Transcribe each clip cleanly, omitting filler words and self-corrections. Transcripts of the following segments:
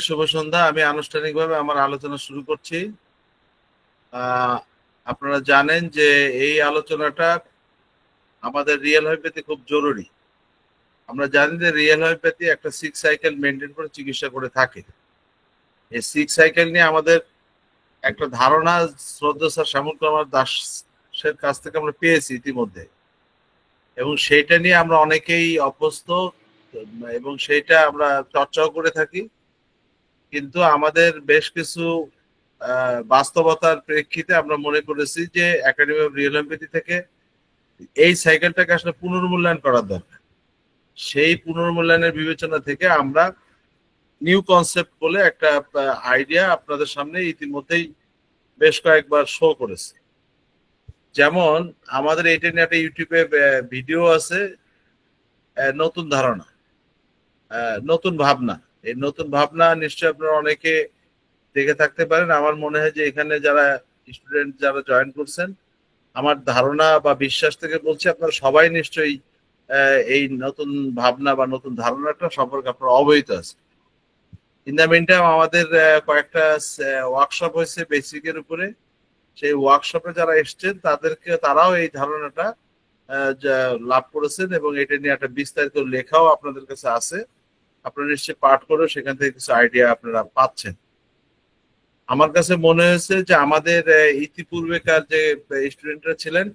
শুভ সন্ধ্যা। আমি আনুষ্ঠানিকভাবে আমার আলোচনা শুরু করছি। আপনারা জানেন যে এই আলোচনাটা আমাদের রিয়েল হোমিওপ্যাথি খুব জরুরি। আমরা জানি যে রিয়েল হোমিওপ্যাথি একটা 6 সাইকেল মেনটেন করে চিকিৎসা করে থাকে। এই 6 সাইকেল নিয়ে আমাদের একটা ধারণা শ্রদ্ধা স্যার শ্যামল কুমার দাসের কাছ থেকে আমরা পেয়েছি ইতিমধ্যে, এবং সেইটা নিয়ে আমরা অনেকেই অভ্যস্ত এবং সেইটা আমরা চর্চাও করে থাকি। কিন্তু আমাদের বেশ কিছু বাস্তবতার প্রেক্ষিতে আমরা মনে করেছি যে একাডেমি অফ রিয়েল হোমিওপ্যাথি থেকে এই সাইকেলটাকে আসলে পুনর্মূল্যায়ন করার দরকার। সেই পুনর্মূল্যায়নের বিবেচনা থেকে আমরা নিউ কনসেপ্ট বলে একটা আইডিয়া আপনাদের সামনে ইতিমধ্যেই বেশ কয়েকবার শো করেছে। যেমন আমাদের এটা নিয়ে একটা ইউটিউবে ভিডিও আছে, নতুন ধারণা, নতুন ভাবনা। এই নতুন ভাবনা নিশ্চয়ই আপনারা অনেকে দেখে থাকতে পারেন। আমার মনে হয় যে এখানে যারা স্টুডেন্ট যারা জয়েন করছেন, আমার ধারণা বা বিশ্বাস থেকে বলছি আপনারা সবাই নিশ্চয়ই এই নতুন ভাবনা বা নতুন ধারণাটা সম্পর্কে আপনারা অবহিত আছে। ইন দ্য মিন টাইম আমাদের কয়েকটা ওয়ার্কশপ হয়েছে বেসিকের উপরে। সেই ওয়ার্কশপে যারা এসছেন তারাও এই ধারণাটা লাভ করেছেন, এবং এটা নিয়ে একটা বিস্তারিত লেখাও আপনাদের কাছে আছে। আপনারা নিশ্চয়ই পাঠ করে সেখান থেকে কিছু আইডিয়া আপনারা পাচ্ছেন। আমার কাছে মনে হয়েছে যে আমাদের ইতিপূর্বেকার যে স্টুডেন্টরা ছিলেন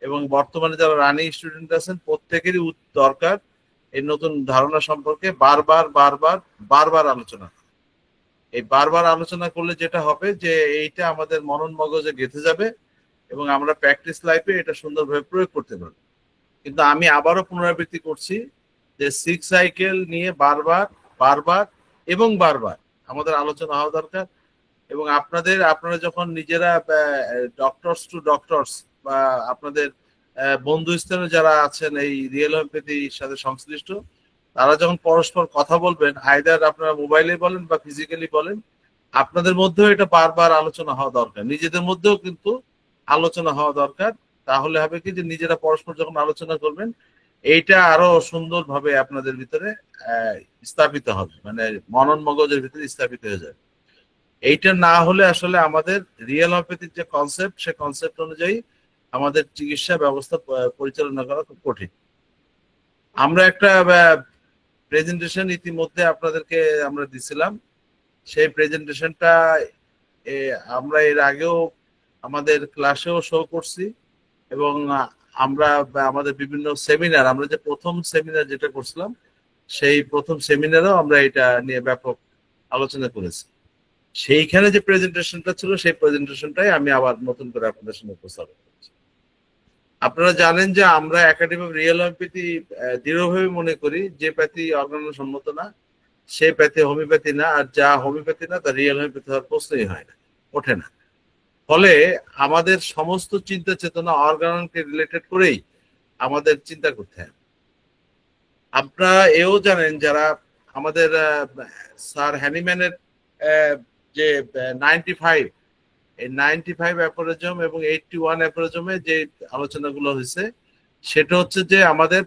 এবং বর্তমানে যারা রানিং স্টুডেন্ট আছেন, প্রত্যেকেরই দরকার এই নতুন ধারণা সম্পর্কে বারবার বারবার বারবার আলোচনা। এই বারবার আলোচনা করলে যেটা হবে যে এইটা আমাদের মনন মগজে গেঁথে যাবে এবং আমরা প্র্যাকটিস লাইফে এটা সুন্দরভাবে প্রয়োগ করতে পারবো। কিন্তু আমি আবারও পুনরাবৃত্তি করছি যে 6 সাইকেল নিয়ে বারবার বারবার এবং বারবার আমাদের আলোচনা হওয়া দরকার। এবং আপনারা যখন নিজেরা ডক্টরস টু ডক্টরস বা আপনাদের বন্ধু স্থানে যারা আছেন এই রিয়েল হোমিওপ্যাথির সাথে সংশ্লিষ্ট, তারা যখন পরস্পর কথা বলবেন, আইদার আপনারা মোবাইলে বলেন বা ফিজিক্যালি বলেন, আপনাদের মধ্যেও এটা বারবার আলোচনা হওয়া দরকার। নিজেদের মধ্যেও কিন্তু আলোচনা হওয়া দরকার। তাহলে হবে কি যে নিজেরা পরস্পর যখন আলোচনা করবেন, এইটা আরো সুন্দরভাবে আপনাদের ভিতরে স্থাপিত হবে, মানে মনন মগজের ভিতরে স্থাপিত হয়ে যাবে। এইটা না হলে আসলে আমাদের রিয়েল হোমিওপ্যাথির যে কনসেপ্ট, সে কনসেপ্ট অনুযায়ী আমাদের চিকিৎসা ব্যবস্থা পরিচালনা করা খুব কঠিন। আমরা একটা প্রেজেন্টেশন ইতিমধ্যে আপনাদেরকে আমরা দিছিলাম। সেই প্রেজেন্টেশনটা আমরা এর আগেও আমাদের ক্লাসেও শো করছি, এবং আমরা আমাদের বিভিন্ন সেমিনার, আমরা যে প্রথম সেমিনার যেটা করছিলাম, সেই প্রথম সেমিনারেও আমরা এটা নিয়ে ব্যাপক আলোচনা করেছি। সেইখানে যে প্রেজেন্টেশনটা ছিল, সেই প্রেজেন্টেশনটাই আমি আবার নতুন করে আপনাদের সামনে উপস্থাপন করছি। আপনারা জানেন যে আমরা একাডেমি অফ রিয়েল হোমিওপ্যাথি দৃঢ়ভাবে মনে করি যে প্যাথি অর্গানসম্মত না, সে প্যাথি হোমিওপ্যাথি না, আর যা হোমিওপ্যাথি না তা রিয়েল হোমিওপ্যাথি হওয়ার প্রশ্নই হয় না, ওঠে না। ফলে আমাদের সমস্ত চিন্তা চেতনা অর্গানকে রিলেটেড করেই আমাদের চিন্তা করতে হয়। আপনারা এও জানেন যারা আমাদের স্যার হ্যানিম্যানের যে 95, এই 95 অ্যাপোরিজম এবং 81 অ্যাপোরিজমে যে আলোচনাগুলো হয়েছে, সেটা হচ্ছে যে আমাদের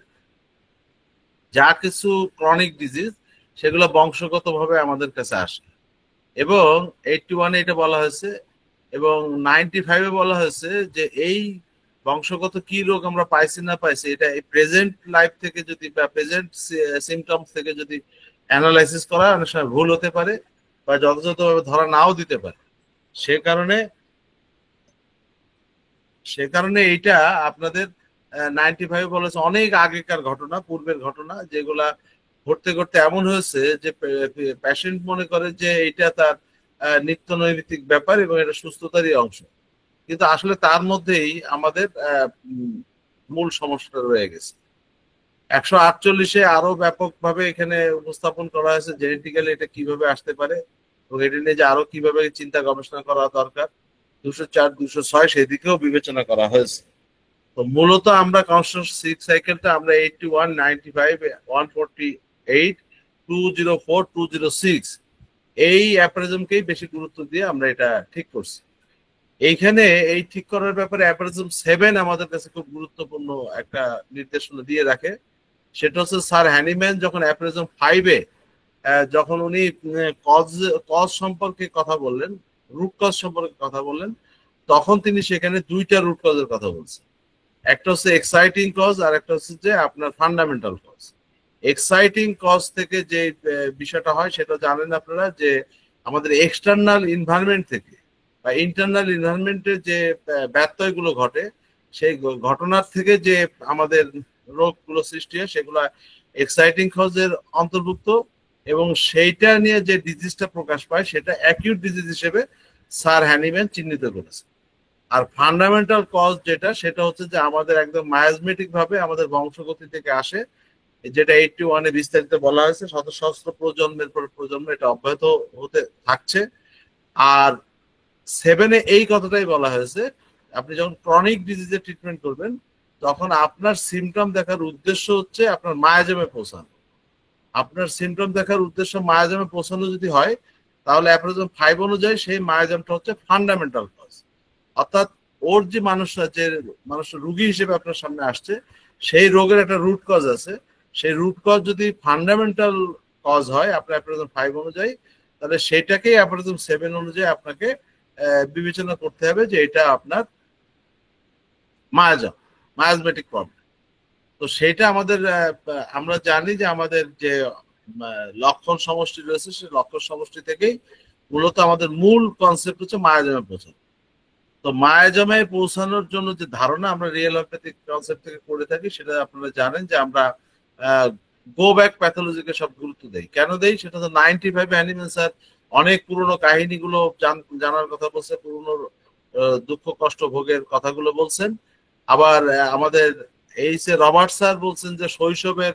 যা কিছু ক্রনিক ডিজিজ সেগুলো বংশগতভাবে আমাদের কাছে আসে, এবং 81-এ এটা বলা হয়েছে, এবং 95-এ বলা হয়েছে যে এই বংশগত কি রোগ আমরা পাইছি না পাইছি, এটা এই প্রেজেন্ট লাইফ থেকে যদি বা প্রেজেন্ট সিমটমস থেকে যদি অ্যানালাইসিস করা অনেক সময় ভুল হতে পারে বা যথাযথভাবে ধরা নাও দিতে পারে। সে কারণে এইটা আপনাদের 95 বলেছে অনেক আগেকার ঘটনা, পূর্বের ঘটনা, যেগুলা ঘটতে ঘটতে এমন হয়েছে যে পেশেন্ট মনে করে যে এটা তার নিত্য নৈমিত্তিক ব্যাপার এবং এটা সুস্থতারই অংশ, কিন্তু আসলে তার মধ্যেই আমাদের মূল সমস্যাটা রয়ে গেছে। 148-এ আরো ব্যাপকভাবে এখানে উপস্থাপন করা হয়েছে জেনেটিক্যালি এটা কিভাবে আসতে পারে এবং এটা নিয়ে যে আরো কিভাবে চিন্তা গবেষণা করা দরকার। 204, 206 সেদিকেও বিবেচনা করা হয়েছে। তো মূলত আমরা কনস্ট্যান্ট 6 সাইকেলটা আমরা 81, 95, 148, 204, 206 এই অ্যাপারিজমকেই বেশি গুরুত্ব দিয়ে আমরা এটা ঠিক করছি। এইখানে এই ঠিক করার ব্যাপারে অ্যাপারিজম 7 আমাদের কাছে খুব গুরুত্বপূর্ণ একটা নির্দেশনা দিয়ে রাখে। সেটা হচ্ছে স্যার হ্যানিম্যান যখন অ্যাপারিজম 5-এ যখন উনি কজ কজ সম্পর্কে কথা বললেন, রুট কজ সম্পর্কে কথা বললেন, তখন তিনি সেখানে দুইটা রুট কজের কথা বলছেন। একটা হচ্ছে এক্সাইটিং কজ, আর একটা হচ্ছে যে আপনার ফান্ডামেন্টাল কজ। এক্সাইটিং কজ থেকে যে বিষয়টা হয় সেটা জানেন আপনারা, যে আমাদের এক্সটার্নাল এনভায়রনমেন্ট থেকে বা ইন্টারনাল এনভায়রনমেন্টের যে ব্যত্যয়গুলো ঘটে, সেই ঘটনার থেকে যে আমাদের রোগগুলো সৃষ্টি হয় সেগুলো এক্সাইটিং কজের অন্তর্ভুক্ত, এবং সেইটা নিয়ে যে ডিজিজটা প্রকাশ পায় সেটা অ্যাকিউট ডিজিজ হিসেবে স্যার হ্যানিম্যান চিহ্নিত করেছে। আর ফান্ডামেন্টাল কজ যেটা, সেটা হচ্ছে যে আমাদের একদম মায়াজমেটিক ভাবে আমাদের বংশগতি থেকে আসে, যেটা 81-এ বিস্তারিত বলা হয়েছে, শত সহস্র প্রজন্মের পর প্রজন্ম এটা অব্যাহত হতে থাকছে। আর 7-এ এই কথাটাই বলা হয়েছে, আপনি যখন ক্রনিক ডিজিজের ট্রিটমেন্ট করবেন তখন আপনার সিমটম দেখার উদ্দেশ্য হচ্ছে আপনার মায়াজমে পৌঁছানো। আপনার সিমটম দেখার উদ্দেশ্য মায়াজমে পৌঁছানো যদি হয়, তাহলে অ্যাপ্রোজন 5 অনুযায়ী সেই মায়াজমটা হচ্ছে ফান্ডামেন্টাল কজ। অর্থাৎ ওর যে মানুষটা রুগী হিসেবে আপনার সামনে আসছে, সেই রোগের একটা রুট কজ আছে। সেই রুট কজ যদি ফান্ডামেন্টাল কজ হয় আপনার অ্যাপ্রোজন 5 অনুযায়ী, তাহলে সেটাকেই অ্যাপ্রোজন 7 অনুযায়ী আপনাকে বিবেচনা করতে হবে যে এটা আপনার মায়াজম, মায়াজমেটিক প্রবলেম। তো সেটা আমাদের আমরা জানি যে আমাদের যে লক্ষণ সমষ্টি রয়েছে, সেই লক্ষণ সমষ্টি থেকেই মূলত আমাদের মূল কনসেপ্ট হচ্ছে মায়াজমে পৌঁছানো। তো মায়াজমে পৌঁছানোর জন্য যে ধারণা আমরা রিয়েল হোমিওপ্যাথিক কনসেপ্ট থেকে করে থাকি, সেটা আপনারা জানেন যে আমরা গো ব্যাক প্যাথোলজিকে সব গুরুত্ব দেই। কেন দেই? সেটা তো 95 অ্যানিমেল স্যার অনেক পুরনো কাহিনীগুলো জানার কথা বলছে, পুরনো দুঃখ কষ্ট ভোগের কথাগুলো বলছেন। আবার আমাদের রবার্ট স্যার বলছেন যে শৈশবের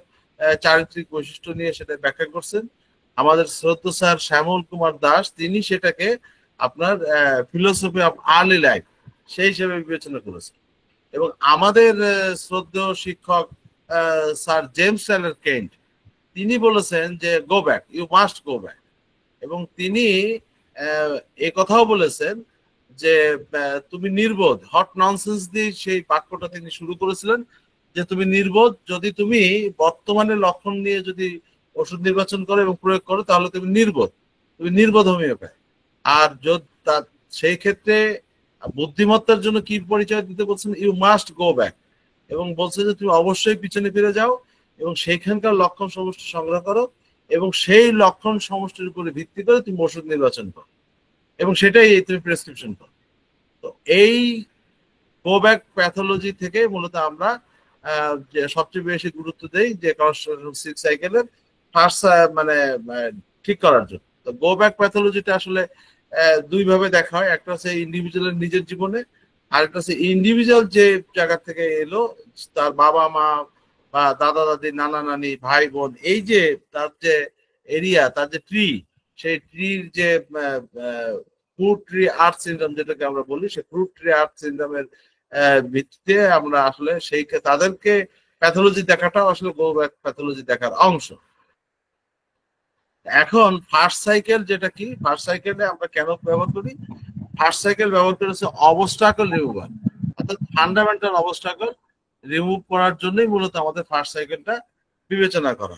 চারিত্রিক বৈশিষ্ট্য নিয়ে সেটা ব্যাখ্যা করছেন। আমাদের শ্রদ্ধ স্যার শ্যামল কুমার দাস তিনি সেটাকে আপনার ফিলোসফি অফ আর্লি লাইফ সেই হিসেবে বিবেচনা করেছেন। এবং আমাদের শ্রদ্ধেয় শিক্ষক স্যার জেমস ট্যালার কেন্ট তিনি বলেছেন যে go back, you must go back. এবং তিনি এ কথাও বলেছেন যে তুমি নির্বোধ, হট ননসেন্স দিয়ে সেই বাক্যটা তিনি শুরু করেছিলেন, যে তুমি নির্বোধ, যদি তুমি বর্তমানে লক্ষণ নিয়ে যদি ওষুধ নির্বাচন করো এবং প্রয়োগ করো তাহলে তুমি নির্বোধ, তুমি নির্বোধ হোমিওপ্যাথ। আর সেই ক্ষেত্রে বুদ্ধিমত্তার জন্য কি পরিচয় দিতে বলছেন? You must go back. এবং বলছে যে তুমি অবশ্যই পিছনে ফিরে যাও এবং সেইখানকার লক্ষণ সমষ্টি সংগ্রহ করো এবং সেই লক্ষণ সমষ্টির উপরে ভিত্তি করে তুমি ওষুধ নির্বাচন করো এবং সেটাই তুমি প্রেসক্রিপশন করো। তো এই গো ব্যাক প্যাথোলজি থেকে মূলত আমরা যে সবচেয়ে বেশি গুরুত্ব দেই যে সিক্স সাইকেলের ফার্স্ট মানে ঠিক করার জন্য। তো গো ব্যাক প্যাথোলজিটা আসলে দুই ভাবে দেখা হয়, একটা হচ্ছে ইন্ডিভিজুয়ালের নিজের জীবনে, আর একটা হচ্ছে ইন্ডিভিজুয়াল যে জায়গা থেকে এলো, তার বাবা মা বা দাদা দাদি নানা নানি ভাই বোন, এই যে তার যে এরিয়া, তার যে ট্রি, সেই ট্রির যে ফ্রুট ট্রি আর্থ সিনড্রোম যেটাকে আমরা বলি, সেই ফ্রুট ট্রি আর্থ সিনড্রোমের ভিত্তিতে আমরা আসলে সেই তাদেরকে প্যাথোলজি দেখাটাও আসলে গো ব্যাক প্যাথোলজি দেখার অংশ। এখন ফার্স্ট সাইকেল যেটা কি, ফার্স্ট সাইকেলে আমরা কেন ব্যবহার করি? ফার্স্ট সাইকেল ব্যবহার করেছে অবস্টাকল রিমুভার, অর্থাৎ ফান্ডামেন্টাল অবস্টাকল রিমুভ করার জন্যই মূলত আমাদের ফার্স্ট সাইকেলটা বিবেচনা করা।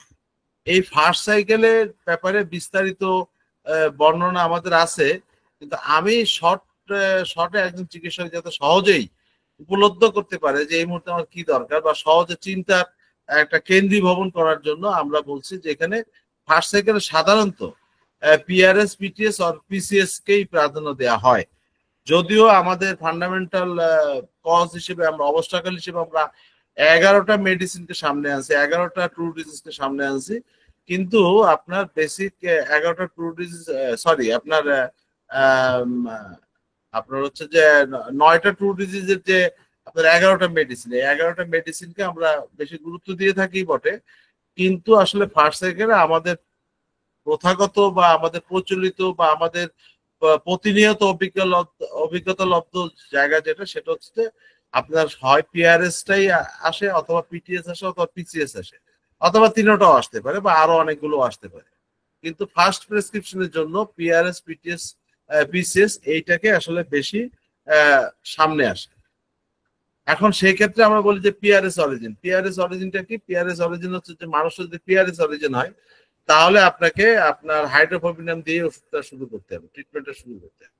এই ফার্স্ট সাইকেলের ব্যাপারে বিস্তারিত বর্ণনা আমাদের আছে, কিন্তু আমি শর্টে একজন চিকিৎসক যাতে সহজেই উপলব্ধ করতে পারে যে এই মুহূর্তে আমার কি দরকার বা সহজে চিন্তার একটা কেন্দ্রীভবন করার জন্য আমরা বলছি যে এখানে ফার্স্ট সাইকেলে সাধারণত পিআরএস পিটিএস আর পিসিএস কেই প্রাধান্য দেওয়া হয়। যদিও আমাদের ফান্ডামেন্টাল কজ হিসেবে আমরা অবস্টাকল হিসেবে আমরা 11টা মেডিসিনকে সামনে আনছি, 11টা ট্রু ডিজিজকে সামনে আনছি, কিন্তু আপনার বেসিক 11টা ট্রু ডিজিজ সরি আপনার আপনার হচ্ছে যে 9টা ট্রু ডিজিজের যে আপনার 11টা মেডিসিন, এই 11টা মেডিসিনকে আমরা বেশি গুরুত্ব দিয়ে থাকি বটে, কিন্তু আসলে ফার্স্ট সাইকেলে আমাদের প্রথাগত বা আমাদের প্রচলিত বা আমাদের প্রতিনিয়ত অভিজ্ঞতা লব্ধ জায়গা যেটা, সেটা হচ্ছে আপনার হয় পিআরএস টাই আসে অথবা পিটিএস আসে অথবা পিসিএস আসে অথবা তিনটাও আসতে পারে বা আরো অনেকগুলো আসতে পারে, কিন্তু ফার্স্ট প্রেসক্রিপশনের জন্য পিআরএস পিটিএস পিসিএস এইটাকে আসলে বেশি সামনে আসে। এখন সেই ক্ষেত্রে আমরা বলি যে পিআরএস অরিজিন। পিআরএস অরিজিনটা কি? পিআরএস অরিজিন হচ্ছে যে মানুষের যদি পিআরএস অরিজিন হয় তাহলে আপনাকে আপনার হাইড্রোফোবিনাম দিয়ে ওষুধটা শুরু করতে হবে, ট্রিটমেন্টটা শুরু করতে হবে।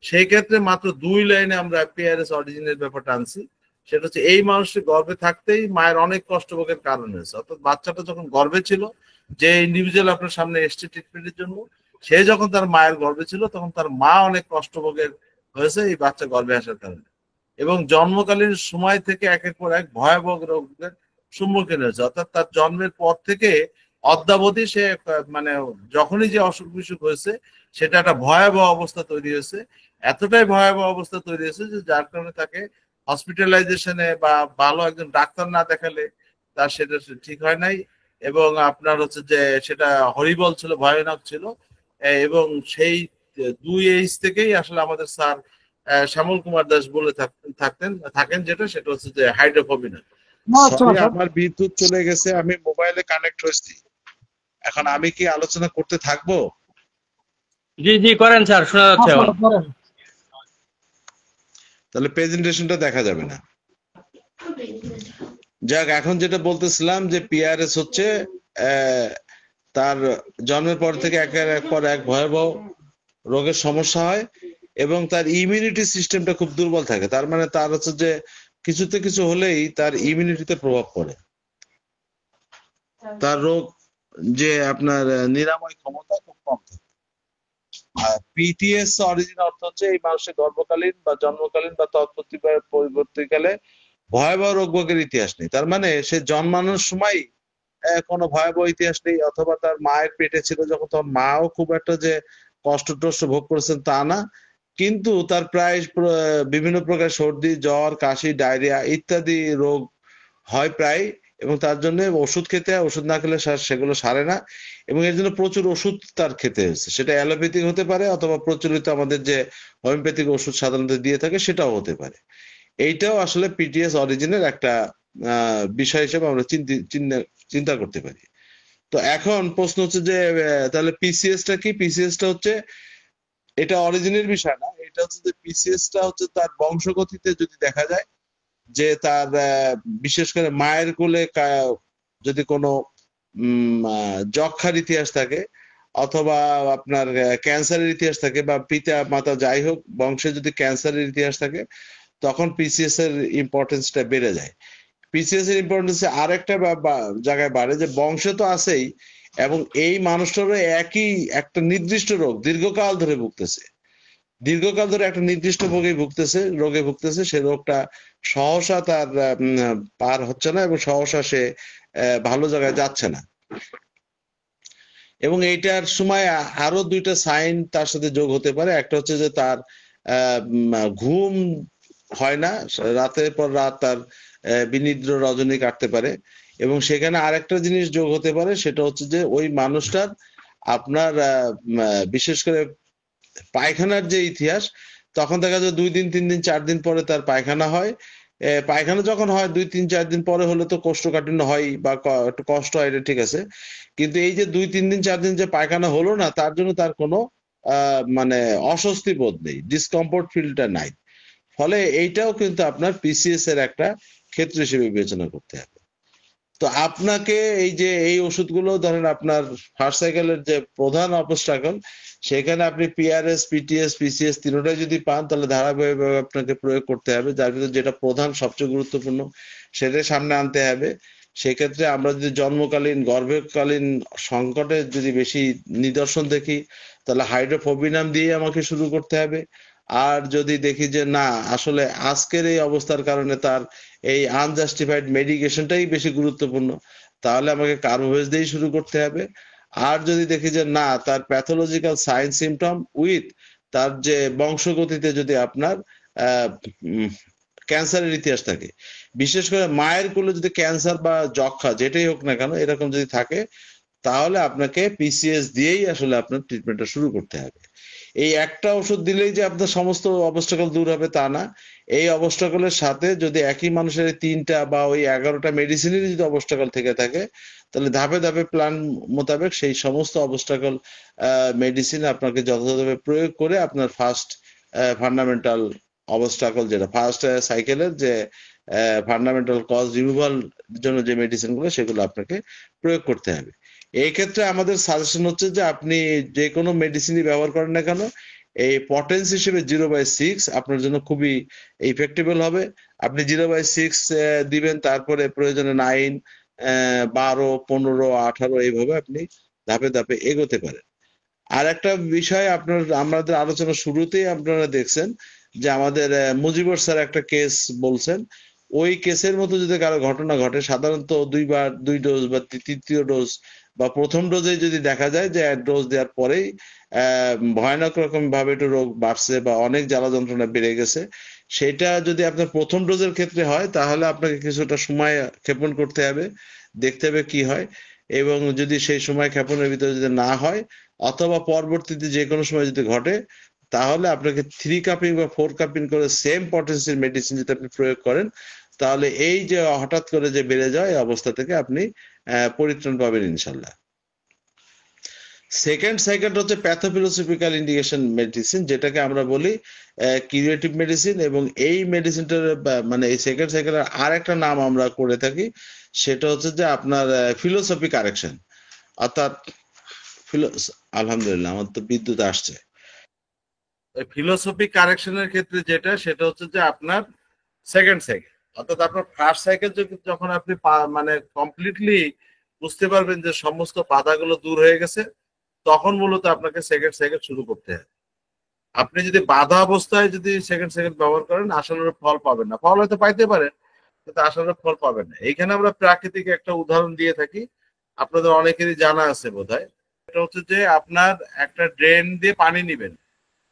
সেই ক্ষেত্রে মাত্র 2 লাইনে আমরা পিআরএস অরিজিনের ব্যাপারটা আনছি। সেটা হচ্ছে এই মানুষটি গর্ভে থাকতেই মায়ের অনেক কষ্টভোগের কারণ হয়েছে, অর্থাৎ বাচ্চাটা যখন গর্ভে ছিল, যে ইন্ডিভিজুয়াল আপনার সামনে এসছে ট্রিটমেন্টের জন্য, সে যখন তার মায়ের গর্ভে ছিল তখন তার মা অনেক কষ্টভোগের হয়েছে এই বাচ্চা গর্ভে আসার কারণে, এবং জন্মকালীন সময় থেকে একের পর এক ভয়াবহ রোগের সম্মুখীন হয়েছে। অর্থাৎ তার জন্মের পর থেকে অদ্যাবধি সে মানে যখনই যে অসুখ বিসুখ হয়েছে সেটা একটা ভয়াবহ অবস্থা তৈরি হয়েছে। এতটাই ভয়াবহ অবস্থা তৈরি হয়েছে যে যার কারণে তাকে হসপিটালাইজেশনে বা ভালো একজন ডাক্তার না দেখালে তার সেটা ঠিক হয় নাই, এবং আপনার হচ্ছে যে সেটা হরিবল ছিল, ভয়ানক ছিল। এবং সেই 2 থেকেই আসলে আমাদের স্যার শ্যামল কুমার দাস বলে থাকেন যেটা সেটা হচ্ছে যে হাইড্রোফোবিনা। সরি, আমার বিদ্যুৎ চলে গেছে, আমি মোবাইলে কানেক্ট হয়েছি, এখন আমি কি আলোচনা করতে থাকবো? জি জি করেন স্যার, শোনা যাচ্ছে এখন। তাহলে প্রেজেন্টেশনটা দেখা যাবে না। যাক, এখন যেটা বলতেছিলাম যে পিআরএস হচ্ছে তার জন্মের পর থেকে একের পর এক ভয়াবহ রোগের সমস্যা হয় এবং তার ইমিউনিটি সিস্টেমটা খুব দুর্বল থাকে। তার মানে তার হচ্ছে যে কিছুতে কিছু হলেই তার ইমিউনিটিতে প্রভাব পড়ে, তার রোগ যে আপনার নিরাময় ক্ষমতা খুব কম থাকে। আর পিটিএস অরিজিন অর্থ হচ্ছে এই মানুষের গর্ভকালীন বা জন্মকালীন বা পরবর্তীকালে ভয়াবহ রোগ ভোগের ইতিহাস নেই। তার মানে সে জন্মানোর সময় কোনো ভয়াবহ ইতিহাস নেই, অথবা তার মায়ের পেটে ছিল যখন, তখন মাও খুব একটা যে কষ্ট টষ্ট ভোগ করেছেন তা না, কিন্তু তার প্রায় বিভিন্ন প্রকার সর্দি, জ্বর, কাশি, ডায়রিয়া ইত্যাদি রোগ হয় প্রায়, এবং তার জন্য ওষুধ খেতে হয়, ওষুধ না খেলে সেগুলো সারে না, এবং এর জন্য প্রচুর ওষুধ তার খেতে হয়েছে। সেটা অ্যালোপ্যাথিক হতে পারে অথবা প্রচলিত আমাদের যে হোমিওপ্যাথিক ওষুধ সাধারণত দিয়ে থাকে সেটাও হতে পারে। এইটাও আসলে পিটিএস অরিজিনের একটা বিষয় হিসেবে আমরা চিন্তা করতে পারি। তো এখন প্রশ্ন হচ্ছে যে তাহলে পিসিএসটা কি? পিসিএসটা হচ্ছে, এটা অরিজিনের বিষয় না, এটা হচ্ছে যে পিসিএসটা হচ্ছে তার বংশগতিতে যদি দেখা যায় যে তার বিশেষ করে মায়ের কোলে যদি কোনো যক্ষার ইতিহাস থাকে অথবা আপনার ক্যান্সারের ইতিহাস থাকে, বা পিতা মাতা যাই হোক বংশে যদি ক্যান্সারের ইতিহাস থাকে, তখন পিসিএস এর ইম্পর্টেন্সটা বেড়ে যায়। পিসিএস এর ইম্পর্টেন্স আরেকটা জায়গায় বাড়ে যে বংশে তো আছেই, এবং এই মানুষটারও একই একটা নির্দিষ্ট রোগ দীর্ঘকাল ধরে ভুগতেছে, দীর্ঘকাল ধরে একটা নির্দিষ্ট রোগে ভুগতেছে, সে রোগটা সহসা তার পার হচ্ছে না এবং সহসা সে ভালো জায়গায় যাচ্ছে না। এবং এইটার সময় আরো 2টা সাইন তার সাথে যোগ হতে পারে। একটা হচ্ছে যে তার ঘুম হয় না, রাতের পর রাত তার বিনিদ্র রজনী কাটতে পারে, এবং সেখানে আরেকটা জিনিস যোগ হতে পারে, সেটা হচ্ছে যে ওই মানুষটার আপনার বিশেষ করে পায়খানার যে ইতিহাস, তখন দেখা যায় 2 দিন 3 দিন 4 দিন পরে তার পায়খানা হয়। পায়খানা যখন হয় 2 3 4 দিন পরে হলে তো কোষ্ঠকাঠিন্য হয় বা একটু কষ্ট হয়, এটা ঠিক আছে, কিন্তু এই যে 2 3 দিন 4 দিন যে পায়খানা হলো না, তার জন্য তার কোনো মানে অস্বস্তি বোধ নেই, ডিসকমফোর্ট ফিলটা নাই। ফলে এইটাও কিন্তু আপনার পিসিএস এর একটা ক্ষেত্র হিসেবে বিবেচনা করতে হবে। তো আপনাকে এই যে এই ওষুধগুলো ধরেন আপনার ফার্স্ট সাইকেলের যে প্রধান অবস্ট্রাগল, সেখানে আপনি পিআরএস, পিটিএস, পিসিএস তিনটাই যদি পান, তাহলে ধারাবাহিকভাবে আপনাকে প্রয়োগ করতে হবে। যার ভিতরে যেটা প্রধান সবচেয়ে গুরুত্বপূর্ণ সেটা সামনে আনতে হবে। সেক্ষেত্রে আমরা যদি জন্মকালীন গর্ভকালীন সংকটের যদি বেশি নিদর্শন দেখি, তাহলে হাইড্রোফোবিনাম দিয়ে আমাকে শুরু করতে হবে। আর যদি দেখি যে না, আসলে আজকের এই অবস্থার কারণে তার এই আনজাস্টিফাইড মেডিকেশনটাই বেশি গুরুত্বপূর্ণ, তাহলে আমাকে কার্বোভেজ দিয়েই শুরু করতে হবে। আর যদি দেখি যে না, তার প্যাথোলজিক্যাল সাইন সিমটম উইথ তার যে বংশগতিতে যদি আপনার ক্যান্সারের ইতিহাস থাকে, বিশেষ করে মায়ের কোলে যদি ক্যান্সার বা যক্ষা যেটাই হোক না কেন এরকম যদি থাকে, তাহলে আপনাকে পিসিএস দিয়েই আসলে আপনার ট্রিটমেন্টটা শুরু করতে হবে। এই একটা ওষুধ দিলেই যে আপনার সমস্ত অবস্ট্রাগল দূর হবে তা না। এই অবস্ট্রাগলের সাথে যদি একই মানুষের 3টা বা ওই 11টা মেডিসিনের যদি অবস্ট্রাগল থেকে থাকে, তাহলে ধাপে ধাপে প্ল্যান মোতাবেক সেই সমস্ত অবস্ট্রাগল মেডিসিন আপনাকে যথাযথভাবে প্রয়োগ করে আপনার ফার্স্ট ফান্ডামেন্টাল অবস্ট্রাগল, যেটা ফার্স্ট সাইকেলের যে ফান্ডামেন্টাল কজ রিমুভাল জন্য যে মেডিসিন গুলো, সেগুলো আপনাকে প্রয়োগ করতে হবে। এই ক্ষেত্রে আমাদের সাজেশন হচ্ছে যে আপনি যে কোনো মেডিসিনই ব্যবহার করেন না কেন, এই পটেন্স হিসেবে 0/6 আপনার জন্য খুবই ইফেক্টেবল হবে। আপনি 0/6 দিবেন, তারপরে প্রয়োজনে 9, 12, 15, 18 এইভাবে আপনি ধাপে ধাপে এগোতে পারেন। আর একটা বিষয়, আমাদের আলোচনা শুরুতেই আপনারা দেখছেন যে আমাদের মুজিবর স্যার একটা কেস বলছেন। ওই কেসের মতো যদি কারো ঘটনা ঘটে, সাধারণত 2 ডোজ বা তৃতীয় ডোজ বা প্রথম ডোজে যদি দেখা যায় যে ডোজ দেওয়ার পরেই ভয়ানক রকম ভাবে একটু রোগ বাড়ছে বা অনেক জ্বালা যন্ত্রণা বেড়ে গেছে, সেটা যদি আপনার প্রথম ডোজের ক্ষেত্রে হয় তাহলে আপনাকে কিছুটা সময় ক্ষেপণ করতে হবে, দেখতে হবে কি হয়। এবং যদি সেই সময় ক্ষেপণের ভিতরে যদি না হয়, অথবা পরবর্তীতে যে কোনো সময় যদি ঘটে, তাহলে আপনাকে 3 কাপিং বা 4 কাপিং করে সেম পটেন্সির মেডিসিন যদি আপনি প্রয়োগ করেন, তাহলে এই যে হঠাৎ করে যে বেড়ে যায় এই অবস্থা থেকে আপনি পরিত্রাণ পাবেন ইনশাল্লাহ। সেকেন্ড সাইকেল হচ্ছে প্যাথোফিলোসফিক্যাল ইন্ডিকেশন মেডিসিন, যেটাকে আমরা বলি কিউরেটিভ মেডিসিন। এবং এই মেডিসিনটার মানে এই সেকেন্ড সাইকেলের আর একটা নাম আমরা করে থাকি, সেটা হচ্ছে যে আপনার ফিলোসফি কারেকশন। অর্থাৎ আলহামদুলিল্লাহ, আমার তো বিদ্যুৎ আসছে। ফিলোসফি কারেকশনের ক্ষেত্রে যেটা, সেটা হচ্ছে যে আপনার সেকেন্ড সাইকেল, অর্থাৎ আপনার ফার্স্ট সাইকেল যখন আপনি মানে কমপ্লিটলি বুঝতে পারবেন যে সমস্ত বাধাগুলো দূর হয়ে গেছে, তখন মূলত আপনাকে সেকেন্ড সাইকেল শুরু করতে হবে। আপনি যদি বাধা অবস্থায় যদি সেকেন্ড সাইকেল ব্যবহার করেন, আশানুরূপ ফল পাবেন না। ফল হয়তো পাইতে পারেন, কিন্তু আশানুরূপ ফল পাবেন না। এইখানে আমরা প্রাকৃতিক একটা উদাহরণ দিয়ে থাকি, আপনাদের অনেকেরই জানা আছে বোধহয়। এটা হচ্ছে যে আপনার একটা ড্রেন দিয়ে পানি নিবেন,